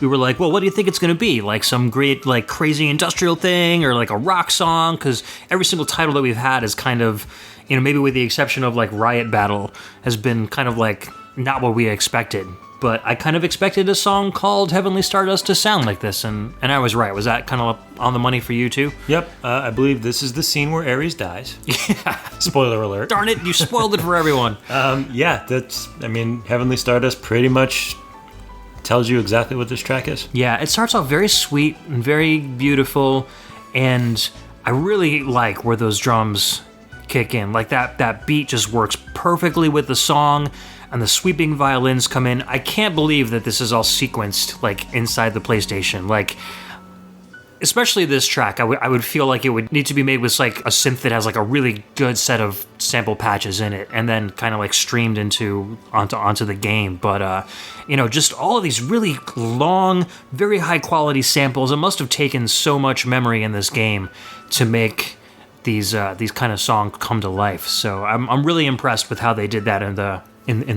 we were like, well, what do you think it's going to be? Like some great, like, crazy industrial thing, or like a rock song? Because every single title that we've had is kind of, you know, maybe with the exception of like Riot Battle, has been kind of like not what we expected. but I kind of expected a song called Heavenly Stardust to sound like this, and I was right. Was that kind of on the money for you too? Yep, I believe this is the scene where Ares dies. Yeah. Spoiler alert. Darn it, you spoiled it for everyone. Heavenly Stardust pretty much tells you exactly what this track is. Yeah, it starts off very sweet and very beautiful, and I really like where those drums kick in. Like that beat just works perfectly with the song, and the sweeping violins come in. I can't believe that this is all sequenced like inside the PlayStation. Like, especially this track, I would feel like it would need to be made with like a synth that has like a really good set of sample patches in it, and then kind of like streamed onto the game. But just all of these really long, very high quality samples. It must have taken so much memory in this game to make these kind of songs come to life. So I'm really impressed with how they did that in the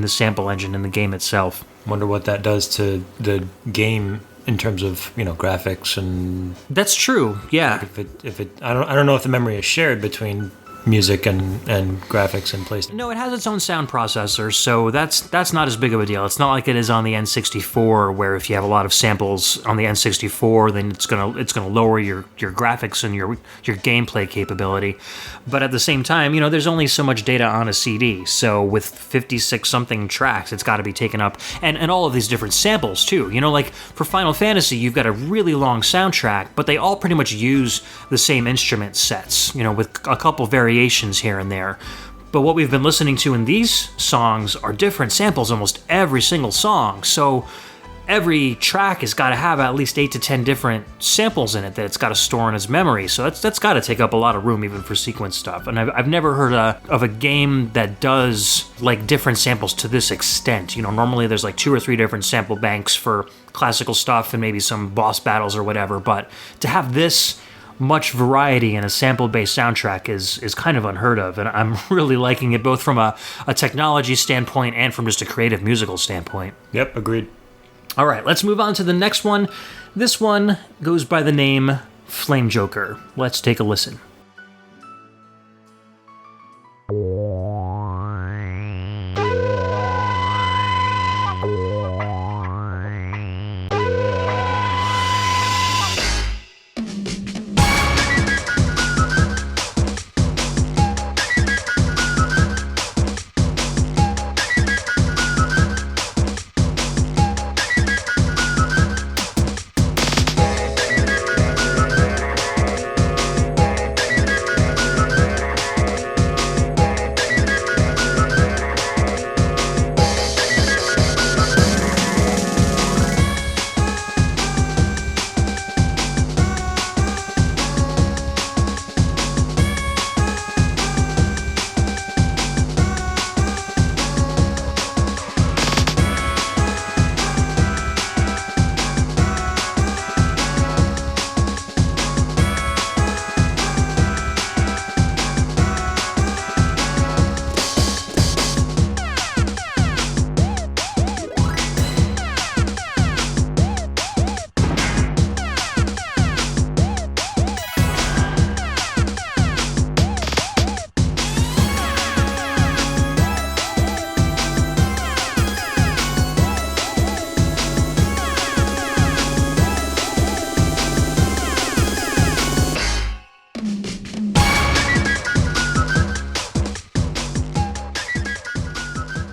sample engine in the game itself. Wonder what that does to the game in terms of graphics and. That's true. Yeah. Like I don't know if the memory is shared between music and graphics and PlayStation. No, it has its own sound processor, so that's not as big of a deal. It's not like it is on the N64, where if you have a lot of samples on the N64, then it's gonna lower your graphics and your gameplay capability. But at the same time, there's only so much data on a CD, so with 56 something tracks, it's got to be taken up, and all of these different samples too. Like for Final Fantasy, you've got a really long soundtrack, but they all pretty much use the same instrument sets, with a couple variations here and there. But what we've been listening to in these songs are different samples almost every single song. So every track has got to have at least 8 to 10 different samples in it that it's got to store in its memory. So that's got to take up a lot of room even for sequence stuff. And I've never heard of a game that does like different samples to this extent. Normally there's like 2 or 3 different sample banks for classical stuff and maybe some boss battles or whatever. But to have this much variety in a sample-based soundtrack is kind of unheard of, and I'm really liking it both from a technology standpoint and from just a creative musical standpoint. Yep, agreed. All right, let's move on to the next one. This one goes by the name Flame Joker. Let's take a listen.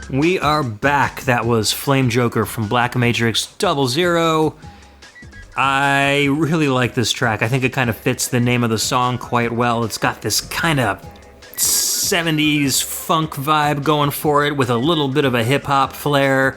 We are back. That was Flame Joker from Black Matrix 00. I really like this track. I think it kind of fits the name of the song quite well. It's got this kind of 70s funk vibe going for it with a little bit of a hip-hop flair.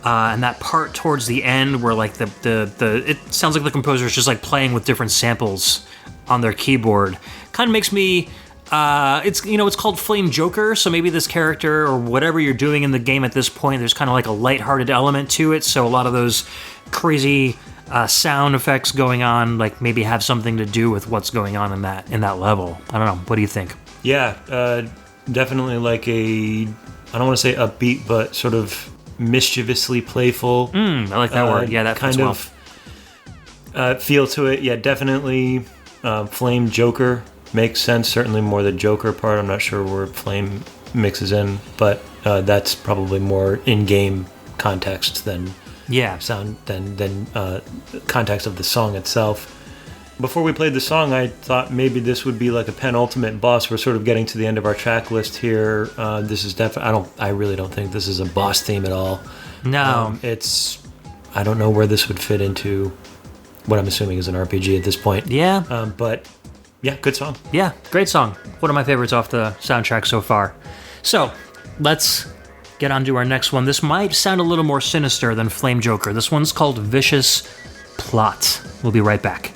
And that part towards the end where like it sounds like the composer is just like playing with different samples on their keyboard. Kind of makes me it's called Flame Joker, so maybe this character or whatever you're doing in the game at this point, there's kind of like a lighthearted element to it, so a lot of those crazy sound effects going on like maybe have something to do with what's going on in that level. I don't know. What do you think? Yeah, definitely like I don't want to say upbeat, but sort of mischievously playful. I like that word. Yeah, that kind of feel to it. Yeah, definitely Flame Joker. Makes sense, certainly more the Joker part. I'm not sure where Flame mixes in, but that's probably more in-game context than sound than context of the song itself. Before we played the song, I thought maybe this would be like a penultimate boss. We're sort of getting to the end of our track list here. This is definitely. I really don't think this is a boss theme at all. No, I don't know where this would fit into what I'm assuming is an RPG at this point. Yeah. But yeah, good song. Yeah, great song. One of my favorites off the soundtrack so far. So let's get on to our next one. This might sound a little more sinister than Flame Joker. This one's called Vicious Plot. We'll be right back.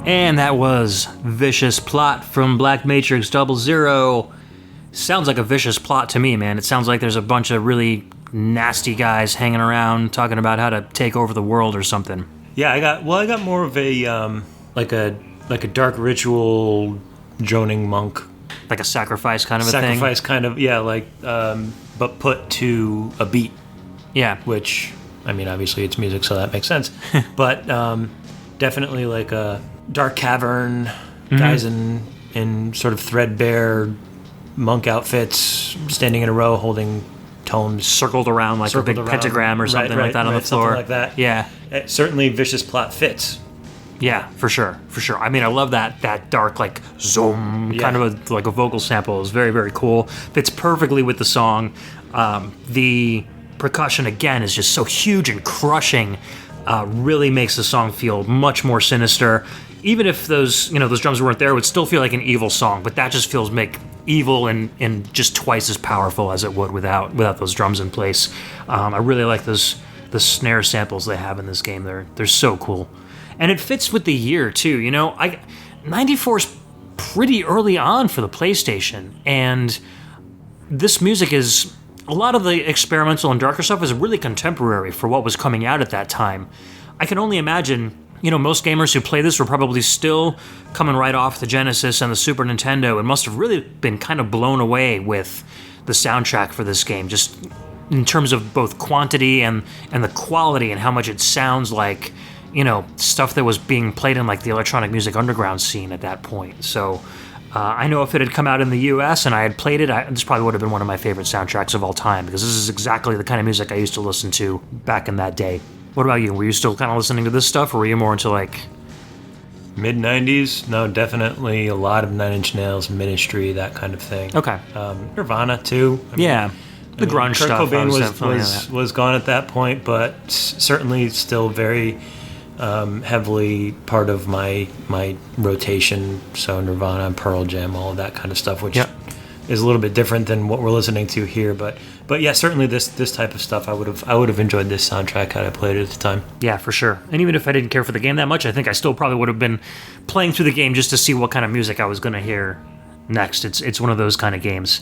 And that was Vicious Plot from Black Matrix 00. Sounds like a vicious plot to me, man. It sounds like there's a bunch of really nasty guys hanging around talking about how to take over the world or something. Yeah, I got more of a like a dark ritual droning monk, like a sacrifice kind of a thing. Sacrifice kind of, yeah, like but put to a beat. Yeah, which, I mean, obviously it's music, so that makes sense. But definitely like a dark cavern, guys in sort of threadbare monk outfits, standing in a row, holding tomes circled around like a big pentagram or something like that on the floor. Something like that. Yeah. Certainly Vicious Plot fits. Yeah, for sure. I mean, I love that dark, like, zoom, kind of like a vocal sample. It's very, very cool. Fits perfectly with the song. The percussion, again, is just so huge and crushing. Really makes the song feel much more sinister. Even if those drums weren't there, it would still feel like an evil song, but that just feels make evil and just twice as powerful as it would without those drums in place. I really like the snare samples they have in this game. They're so cool. And it fits with the year too, 94 is pretty early on for the PlayStation, and this music is, a lot of the experimental and darker stuff is really contemporary for what was coming out at that time. I can only imagine, most gamers who play this were probably still coming right off the Genesis and the Super Nintendo and must have really been kind of blown away with the soundtrack for this game, just in terms of both quantity and the quality and how much it sounds like, stuff that was being played in like the electronic music underground scene at that point. So I know if it had come out in the US and I had played it, this probably would have been one of my favorite soundtracks of all time, because this is exactly the kind of music I used to listen to back in that day. What about you? Were you still kind of listening to this stuff, or were you more into like mid-90s? No, definitely a lot of Nine Inch Nails, Ministry, that kind of thing. Okay. Nirvana too. The grunge Kurt stuff. Kurt Cobain was gone at that point, but certainly still very heavily part of my rotation. So Nirvana, Pearl Jam, all of that kind of stuff, which is a little bit different than what we're listening to here. But yeah, certainly this type of stuff, I would have enjoyed this soundtrack had I played it at the time. Yeah, for sure. And even if I didn't care for the game that much, I think I still probably would have been playing through the game just to see what kind of music I was going to hear next. It's one of those kind of games.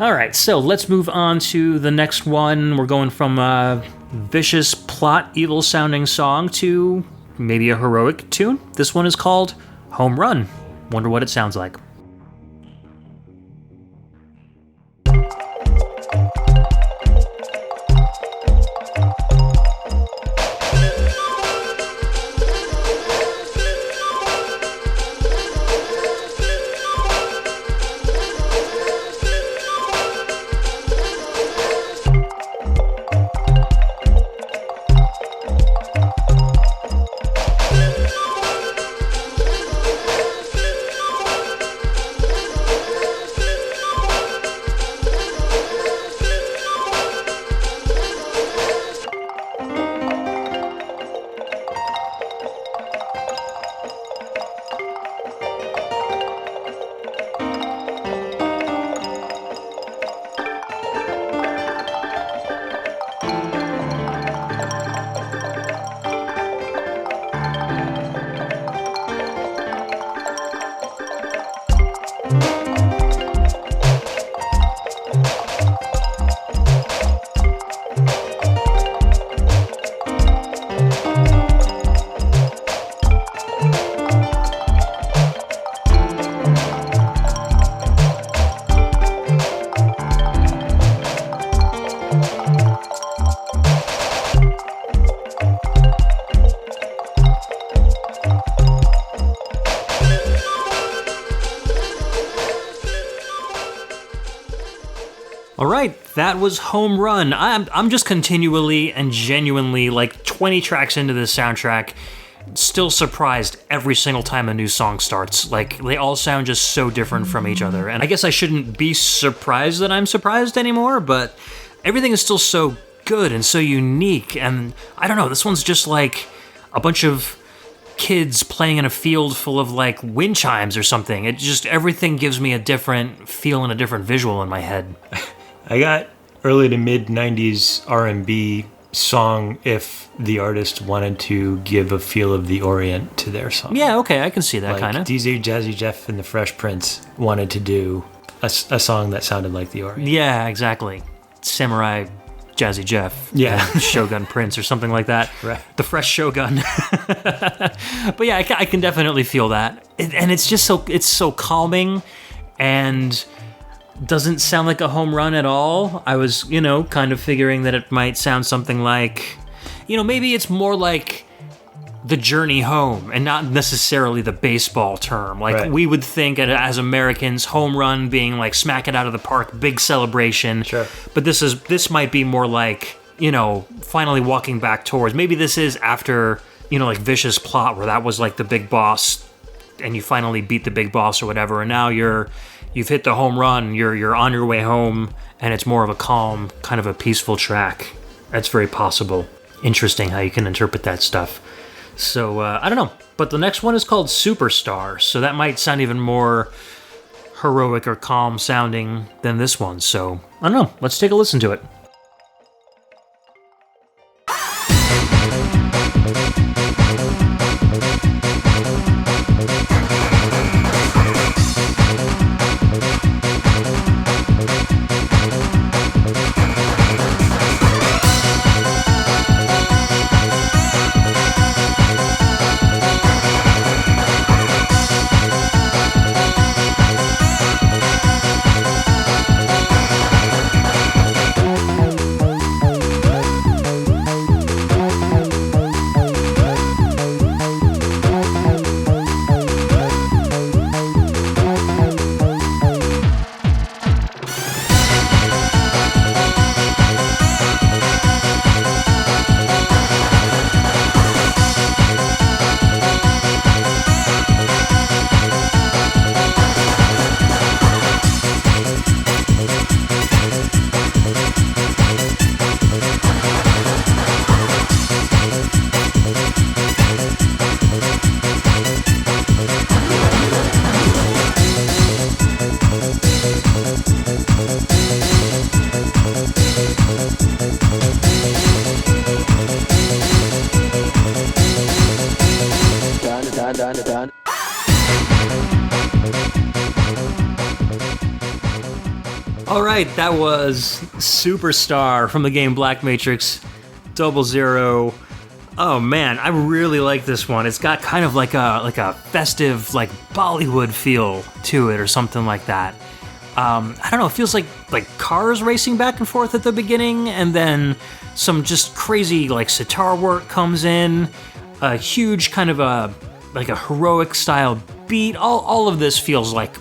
All right, so let's move on to the next one. We're going from a vicious plot, evil-sounding song to maybe a heroic tune. This one is called Home Run. Wonder what it sounds like. All right, that was Home Run. I'm just continually and genuinely, like 20 tracks into this soundtrack, still surprised every single time a new song starts. Like, they all sound just so different from each other. And I guess I shouldn't be surprised that I'm surprised anymore, but everything is still so good and so unique. And I don't know, this one's just like a bunch of kids playing in a field full of like wind chimes or something. It just, everything gives me a different feel and a different visual in my head. I got early to mid 90s R&B song if the artist wanted to give a feel of the Orient to their song. Yeah, okay, I can see that, like kind of. DJ Jazzy Jeff and the Fresh Prince wanted to do a song that sounded like the Orient. Yeah, exactly. Samurai Jazzy Jeff. Yeah. Shogun Prince or something like that. Right. The Fresh Shogun. But yeah, I can definitely feel that. And it's just so calming and doesn't sound like a home run at all. I was, kind of figuring that it might sound something like, maybe it's more like the journey home and not necessarily the baseball term. Like, right. We would think as Americans, home run being like smack it out of the park, big celebration. Sure. But this might be more like, finally walking back towards, maybe this is after, like Vicious Plot, where that was like the big boss and you finally beat the big boss or whatever. And now you've hit the home run, you're on your way home, and it's more of a calm, kind of a peaceful track. That's very possible. Interesting how you can interpret that stuff. So, I don't know. But the next one is called Superstar, so that might sound even more heroic or calm sounding than this one. So, I don't know. Let's take a listen to it. Done. All right, that was Superstar from the game Black Matrix 00. Oh man, I really like this one. It's got kind of like a festive, like Bollywood feel to it, or something like that. I don't know. It feels like cars racing back and forth at the beginning, and then some just crazy like sitar work comes in. A huge kind of a heroic style beat. All of this feels like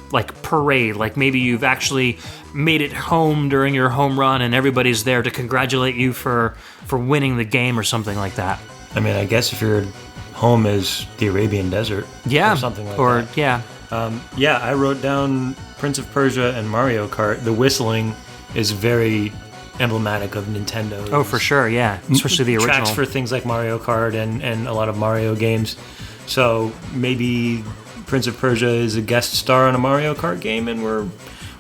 parade. Like maybe you've actually made it home during your home run, and everybody's there to congratulate you for winning the game or something like that. I mean, I guess if your home is the Arabian Desert, yeah, or something like that. Yeah. I wrote down Prince of Persia and Mario Kart. The whistling is very emblematic of Nintendo. Oh, for sure, yeah. Especially the original. Tracks for things like Mario Kart and a lot of Mario games. So maybe Prince of Persia is a guest star on a Mario Kart game, and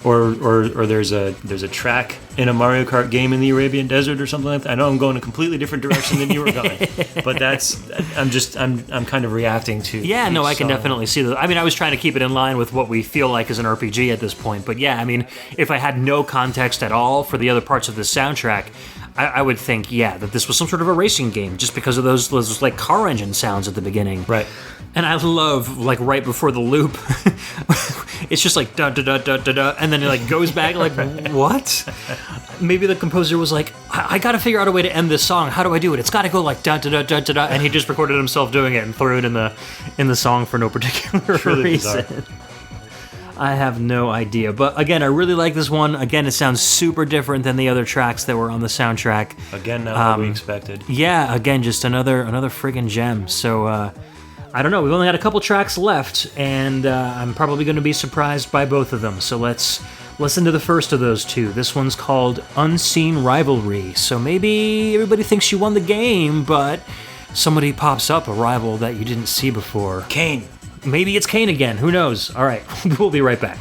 or there's a track in a Mario Kart game in the Arabian Desert or something like that. I know I'm going a completely different direction than you were going, but I'm kind of reacting to. Yeah, no, I can song. definitely see that. I mean, I was trying to keep it in line with what we feel like is an RPG at this point, but yeah, I mean, if I had no context at all for the other parts of the soundtrack, I would think, yeah, that this was some sort of a racing game, just because of those like car engine sounds at the beginning. Right. And I love, like, right before the loop, it's just like, da-da-da-da-da-da, and then it, like, goes back, like, what? Maybe the composer was like, I gotta figure out a way to end this song. How do I do it? It's gotta go, like, da-da-da-da-da-da, and he just recorded himself doing it and threw it in the song for no particular Really reason. bizarre. I have no idea. But again, I really like this one. Again, it sounds super different than the other tracks that were on the soundtrack. Again, not what we expected. Yeah, again, just another friggin' gem. So, I don't know. We've only got a couple tracks left, and I'm probably going to be surprised by both of them. So let's listen to the first of those two. This one's called Unseen Rivalry. So maybe everybody thinks you won the game, but somebody pops up, a rival that you didn't see before. Kane. Maybe it's Kane again. Who knows? All right, we'll be right back.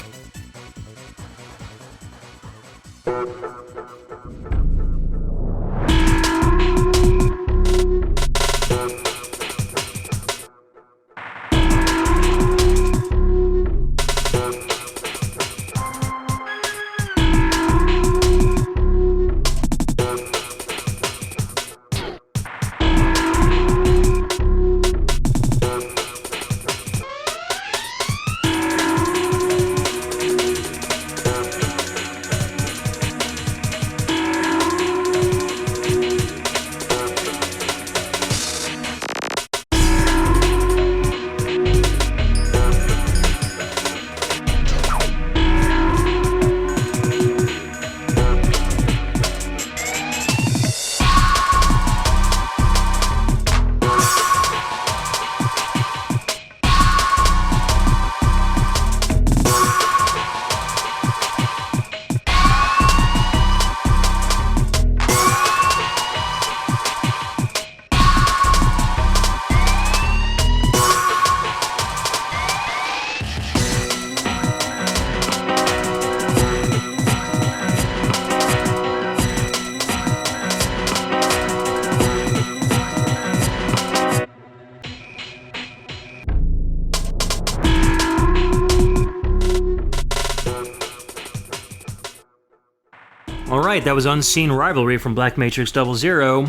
Alright, that was Unseen Rivalry from Black Matrix 00.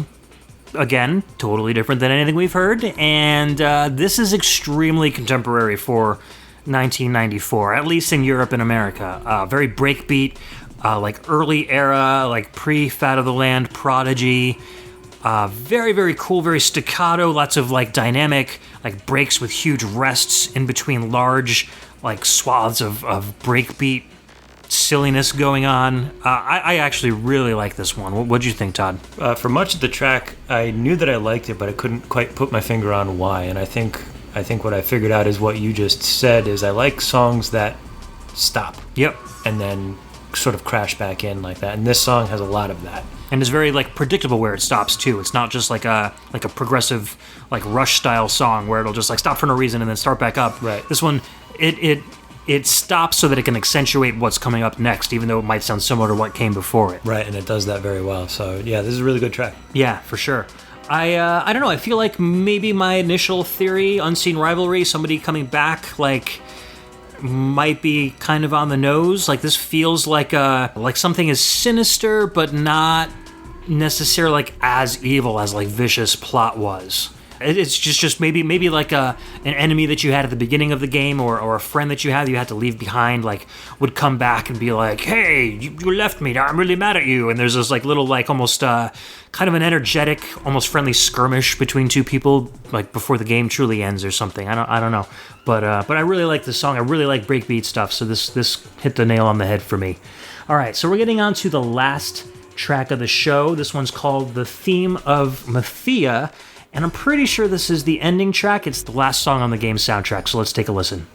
Again, totally different than anything we've heard, and this is extremely contemporary for 1994, at least in Europe and America. Very breakbeat, like early era, like pre-Fat of the Land, Prodigy. Very, very cool, very staccato, lots of like dynamic like breaks with huge rests in between large like swaths of breakbeat silliness going on. I actually really like this one. What'd you think, Todd? For much of the track, I knew that I liked it, but I couldn't quite put my finger on why. And I think what I figured out is what you just said is I like songs that stop. Yep. And then sort of crash back in like that. And this song has a lot of that. And it's very like predictable where it stops too. It's not just like a progressive like Rush style song where it'll just like stop for no reason and then start back up. Right. This one, it stops so that it can accentuate what's coming up next, even though it might sound similar to what came before it. Right, and it does that very well. So yeah, this is a really good track. Yeah, for sure. I don't know. I feel like maybe my initial theory, Unseen Rivalry, somebody coming back, like might be kind of on the nose. Like this feels like something is sinister, but not necessarily like as evil as like Vicious Plot was. It's just maybe like an enemy that you had at the beginning of the game, or a friend that you had to leave behind, like would come back and be like, hey, you left me, I'm really mad at you. And there's this like little like almost kind of an energetic, almost friendly skirmish between two people like before the game truly ends or something. I don't know, but I really like this song. I really like breakbeat stuff, so this hit the nail on the head for me. All right, so we're getting on to the last track of the show. This one's called The Theme of Mathia. And I'm pretty sure this is the ending track. It's the last song on the game soundtrack, so let's take a listen.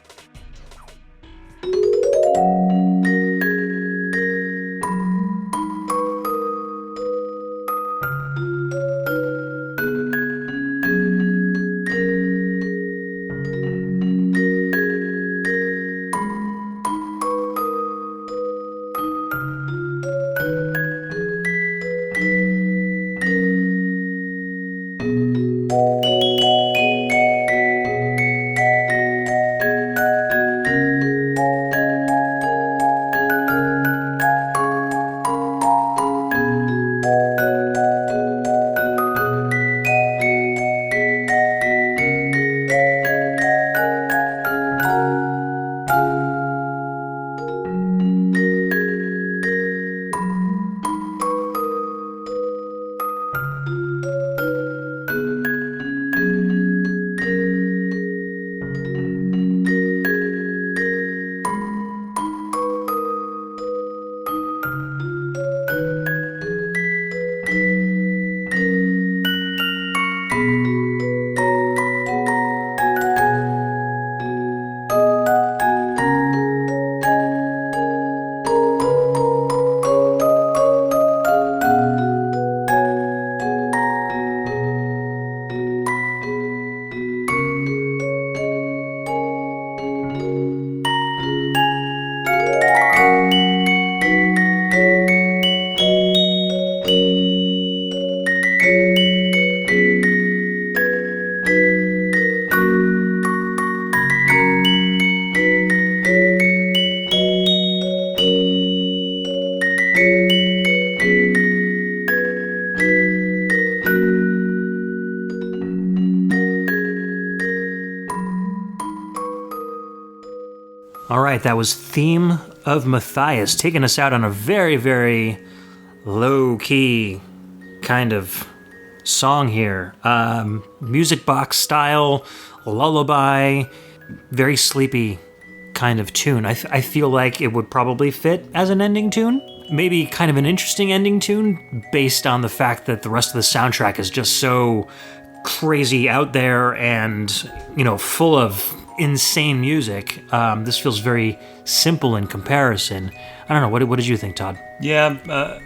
All right, that was Theme of Matthias, taking us out on a very, very low-key kind of song here. Music box style, lullaby, very sleepy kind of tune. I feel like it would probably fit as an ending tune. Maybe kind of an interesting ending tune based on the fact that the rest of the soundtrack is just so crazy out there and, full of insane music. This feels very simple in comparison. I don't know. What did you think, Todd? Yeah, a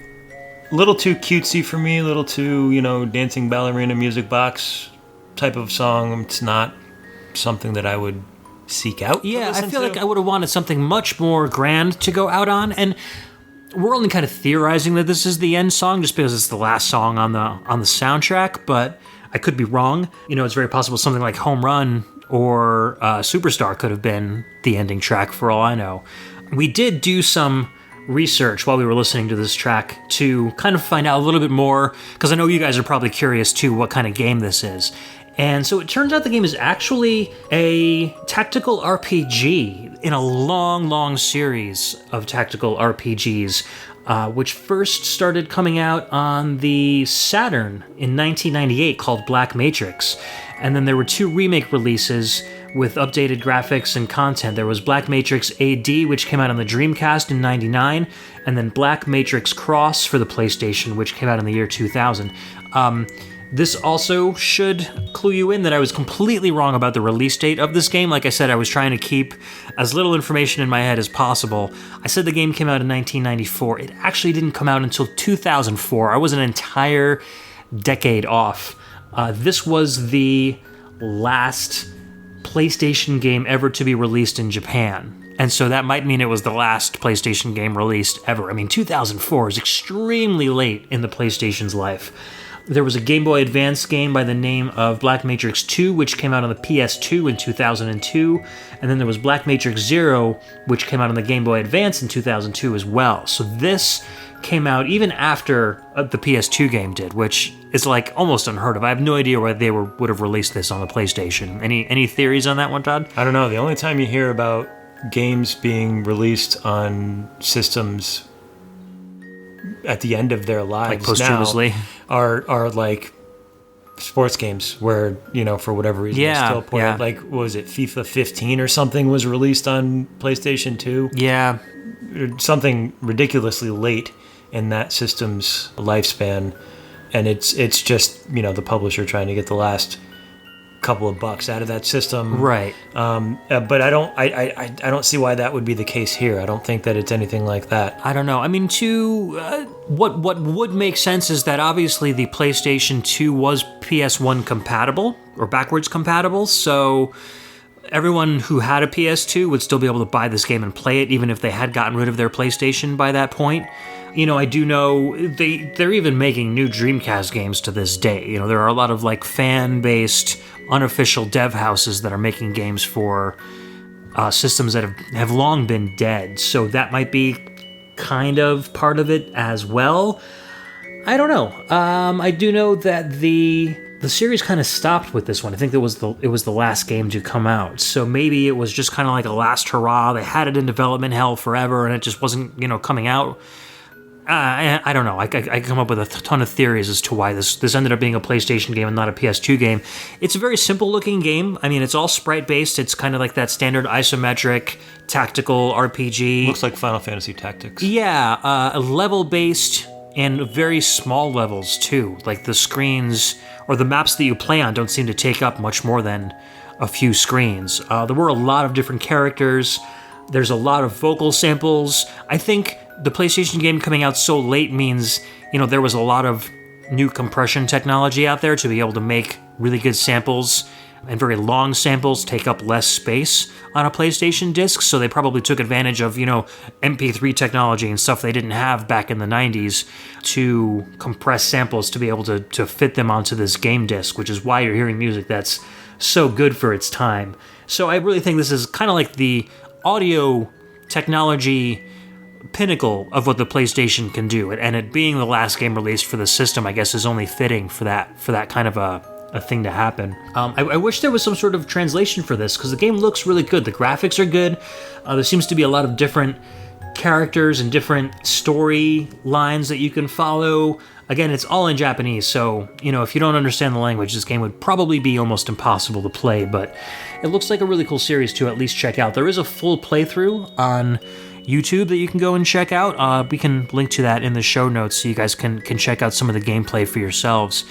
little too cutesy for me, a little too, dancing ballerina music box type of song. It's not something that I would seek out. Yeah, I feel like I would have wanted something much more grand to go out on, and we're only kind of theorizing that this is the end song just because it's the last song on the soundtrack, but I could be wrong. It's very possible something like Home Run or Superstar could have been the ending track for all I know. We did do some research while we were listening to this track to kind of find out a little bit more, because I know you guys are probably curious too what kind of game this is. And so it turns out the game is actually a tactical RPG in a long, long series of tactical RPGs, which first started coming out on the Saturn in 1998 called Black Matrix. And then there were 2 remake releases with updated graphics and content. There was Black Matrix AD, which came out on the Dreamcast in 99, and then Black Matrix Cross for the PlayStation, which came out in the year 2000. This also should clue you in that I was completely wrong about the release date of this game. Like I said, I was trying to keep as little information in my head as possible. I said the game came out in 1994. It actually didn't come out until 2004. I was an entire decade off. This was the last PlayStation game ever to be released in Japan. And so that might mean it was the last PlayStation game released ever. I mean, 2004 is extremely late in the PlayStation's life. There was a Game Boy Advance game by the name of Black Matrix 2, which came out on the PS2 in 2002, and then there was Black Matrix Zero, which came out on the Game Boy Advance in 2002 as well. So this came out even after the PS2 game did, which is like almost unheard of. I have no idea why they would have released this on the PlayStation. Any theories on that one, Todd? I don't know. The only time you hear about games being released on systems at the end of their lives, like posthumously, now are like sports games where, for whatever reason, they still play. Yeah. Like, what was it, FIFA 15 or something was released on PlayStation 2? Yeah. Something ridiculously late in that system's lifespan. And it's just, the publisher trying to get the last couple of bucks out of that system, right? But I don't see why that would be the case here. I don't think that it's anything like that. I don't know. I mean, what would make sense is that obviously the PlayStation 2 was PS1 compatible or backwards compatible, so everyone who had a PS2 would still be able to buy this game and play it, even if they had gotten rid of their PlayStation by that point. I do know they're even making new Dreamcast games to this day. There are a lot of like fan-based, unofficial dev houses that are making games for systems that have long been dead. So that might be kind of part of it as well. I don't know. I do know that the series kind of stopped with this one. I think it was the last game to come out. So maybe it was just kind of like a last hurrah. They had it in development hell forever, and it just wasn't coming out. I don't know. I come up with a ton of theories as to why this ended up being a PlayStation game and not a PS2 game. It's a very simple-looking game. I mean, it's all sprite-based. It's kind of like that standard isometric tactical RPG. Looks like Final Fantasy Tactics. Yeah, level-based and very small levels, too. Like the screens or the maps that you play on don't seem to take up much more than a few screens. There were a lot of different characters. There's a lot of vocal samples. I think the PlayStation game coming out so late means, there was a lot of new compression technology out there to be able to make really good samples, and very long samples take up less space on a PlayStation disc, so they probably took advantage of, MP3 technology and stuff they didn't have back in the 90s to compress samples to be able to fit them onto this game disc, which is why you're hearing music that's so good for its time. So I really think this is kind of like the audio technology pinnacle of what the PlayStation can do, and it being the last game released for the system, I guess, is only fitting for that kind of a a thing to happen. I wish there was some sort of translation for this, because the game looks really good. The graphics are good. There seems to be a lot of different characters and different story lines that you can follow. Again, it's all in Japanese, so, if you don't understand the language, this game would probably be almost impossible to play, but it looks like a really cool series to at least check out. There is a full playthrough on YouTube that you can go and check out. We can link to that in the show notes so you guys can check out some of the gameplay for yourselves.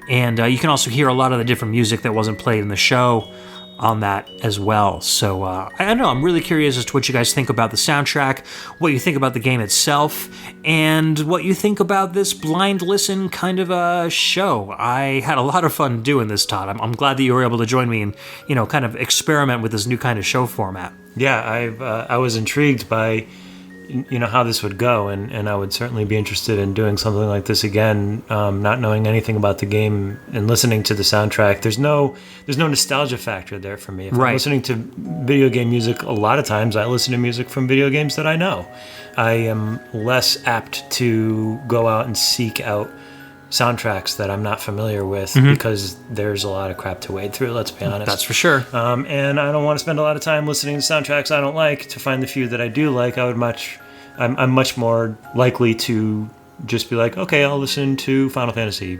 And you can also hear a lot of the different music that wasn't played in the show on that as well. So I don't know, I'm really curious as to what you guys think about the soundtrack, what you think about the game itself, and what you think about this blind listen kind of a show. I had a lot of fun doing this, Todd. I'm glad that you were able to join me and kind of experiment with this new kind of show format. Yeah, I was intrigued by how this would go, and I would certainly be interested in doing something like this again, not knowing anything about the game and listening to the soundtrack. There's no nostalgia factor there for me. If I'm listening to video game music, a lot of times I listen to music from video games that I know. I am less apt to go out and seek out soundtracks that I'm not familiar with, because there's a lot of crap to wade through, let's be honest. That's for sure. And I don't want to spend a lot of time listening to soundtracks I don't like to find the few that I do like. I'm much more likely to just be like, okay, I'll listen to Final Fantasy,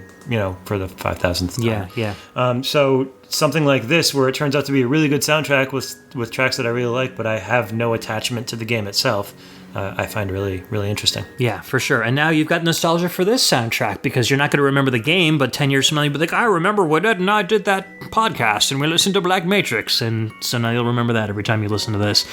for the 5,000th time. Yeah. So something like this, where it turns out to be a really good soundtrack with tracks that I really like, but I have no attachment to the game itself, I find really, really interesting. Yeah, for sure. And now you've got nostalgia for this soundtrack, because you're not going to remember the game, but 10 years from now you'll be like, I remember when Ed and I did that podcast and we listened to Black Matrix. And so now you'll remember that every time you listen to this.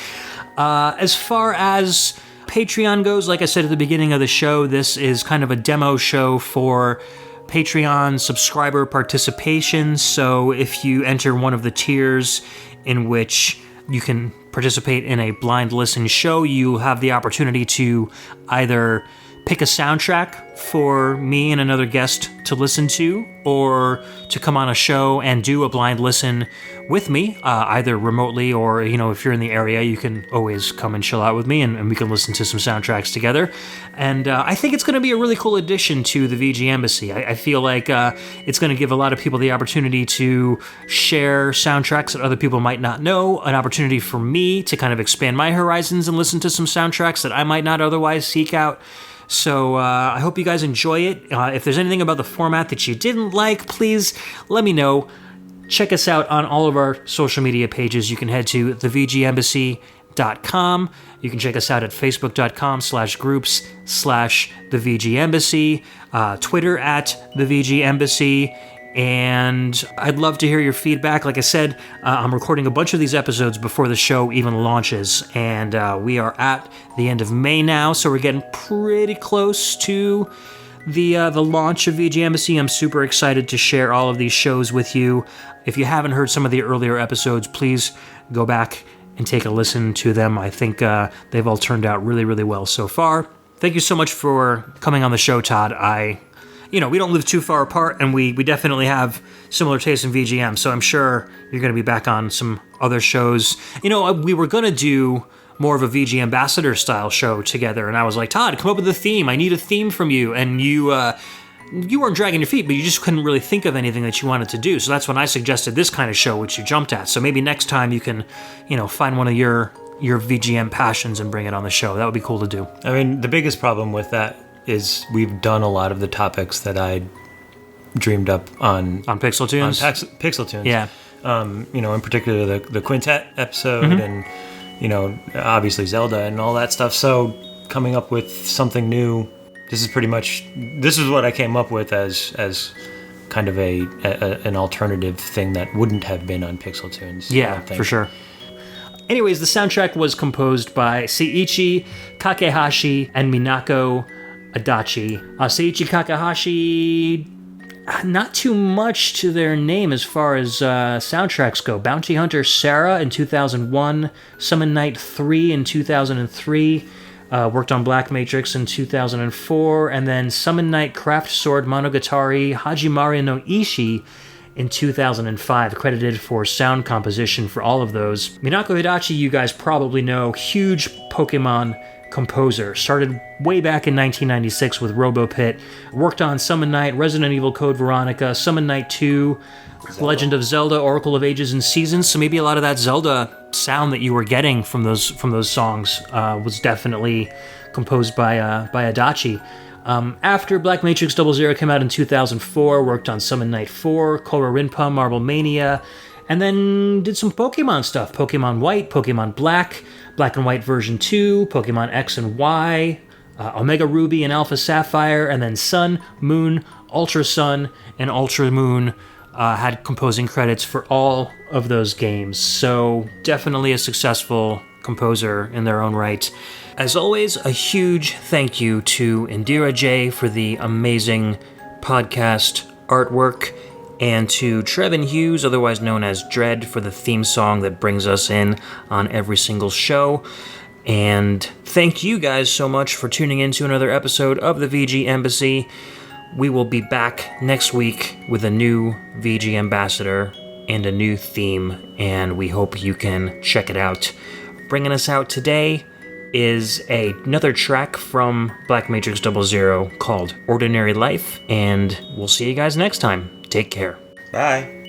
As far as Patreon goes, like I said at the beginning of the show, this is kind of a demo show for Patreon subscriber participation. So if you enter one of the tiers in which you can participate in a blind listen show, you have the opportunity to either pick a soundtrack for me and another guest to listen to, or to come on a show and do a blind listen with me, either remotely or, if you're in the area, you can always come and chill out with me and we can listen to some soundtracks together. And I think it's going to be a really cool addition to the VG Embassy. I feel like it's going to give a lot of people the opportunity to share soundtracks that other people might not know, an opportunity for me to kind of expand my horizons and listen to some soundtracks that I might not otherwise seek out. So I hope you guys enjoy it. If there's anything about the format that you didn't like, please let me know. Check us out on all of our social media pages. You can head to thevgembassy.com. You can check us out at facebook.com/groups/thevgembassy, Twitter @thevgembassy. And I'd love to hear your feedback. Like I said, I'm recording a bunch of these episodes before the show even launches, and we are at the end of May now, so we're getting pretty close to the launch of VG Embassy. I'm super excited to share all of these shows with you. If you haven't heard some of the earlier episodes, please go back and take a listen to them. I think they've all turned out really, really well so far. Thank you so much for coming on the show, Todd. We don't live too far apart, and we definitely have similar tastes in VGM, so I'm sure you're going to be back on some other shows. We were going to do more of a VG Ambassador style show together, and I was like, Todd, come up with a theme. I need a theme from you. And you weren't dragging your feet, but you just couldn't really think of anything that you wanted to do. So that's when I suggested this kind of show, which you jumped at. So maybe next time you can, find one of your VGM passions and bring it on the show. That would be cool to do. I mean, the biggest problem with that is we've done a lot of the topics that I dreamed up on Pixel Tunes. Pixel Tunes. Yeah. In particular the Quintet episode, and obviously Zelda and all that stuff. So coming up with something new, this is what I came up with as kind of an alternative thing that wouldn't have been on Pixel Tunes. Yeah, for sure. Anyways, the soundtrack was composed by Seiichi Kakehashi and Minako Adachi. Seiichi Kakehashi, not too much to their name as far as soundtracks go. Bounty Hunter Sarah in 2001, Summon Night 3 in 2003, worked on Black Matrix in 2004, and then Summon Night Craft Sword Monogatari Hajimari no Ishi in 2005, credited for sound composition for all of those. Minako Adachi, you guys probably know, huge Pokemon composer. Started way back in 1996 with RoboPit. Worked on Summon Night, Resident Evil Code Veronica, Summon Night 2, Legend of Zelda, Oracle of Ages and Seasons. So maybe a lot of that Zelda sound that you were getting from those songs was definitely composed by Adachi. After Black Matrix 00 came out in 2004, worked on Summon Night 4, Korra Rinpa, Marble Mania, and then did some Pokemon stuff. Pokemon White, Pokemon Black, Black and White version 2, Pokemon X and Y, Omega Ruby and Alpha Sapphire, and then Sun, Moon, Ultra Sun, and Ultra Moon had composing credits for all of those games. So definitely a successful composer in their own right. As always, a huge thank you to Indira J for the amazing podcast artwork, and to Trevin Hughes, otherwise known as Dread, for the theme song that brings us in on every single show. And thank you guys so much for tuning in to another episode of the VG Embassy. We will be back next week with a new VG Ambassador and a new theme, and we hope you can check it out. Bringing us out today is another track from Black Matrix 00 called Ordinary Life, and we'll see you guys next time. Take care. Bye.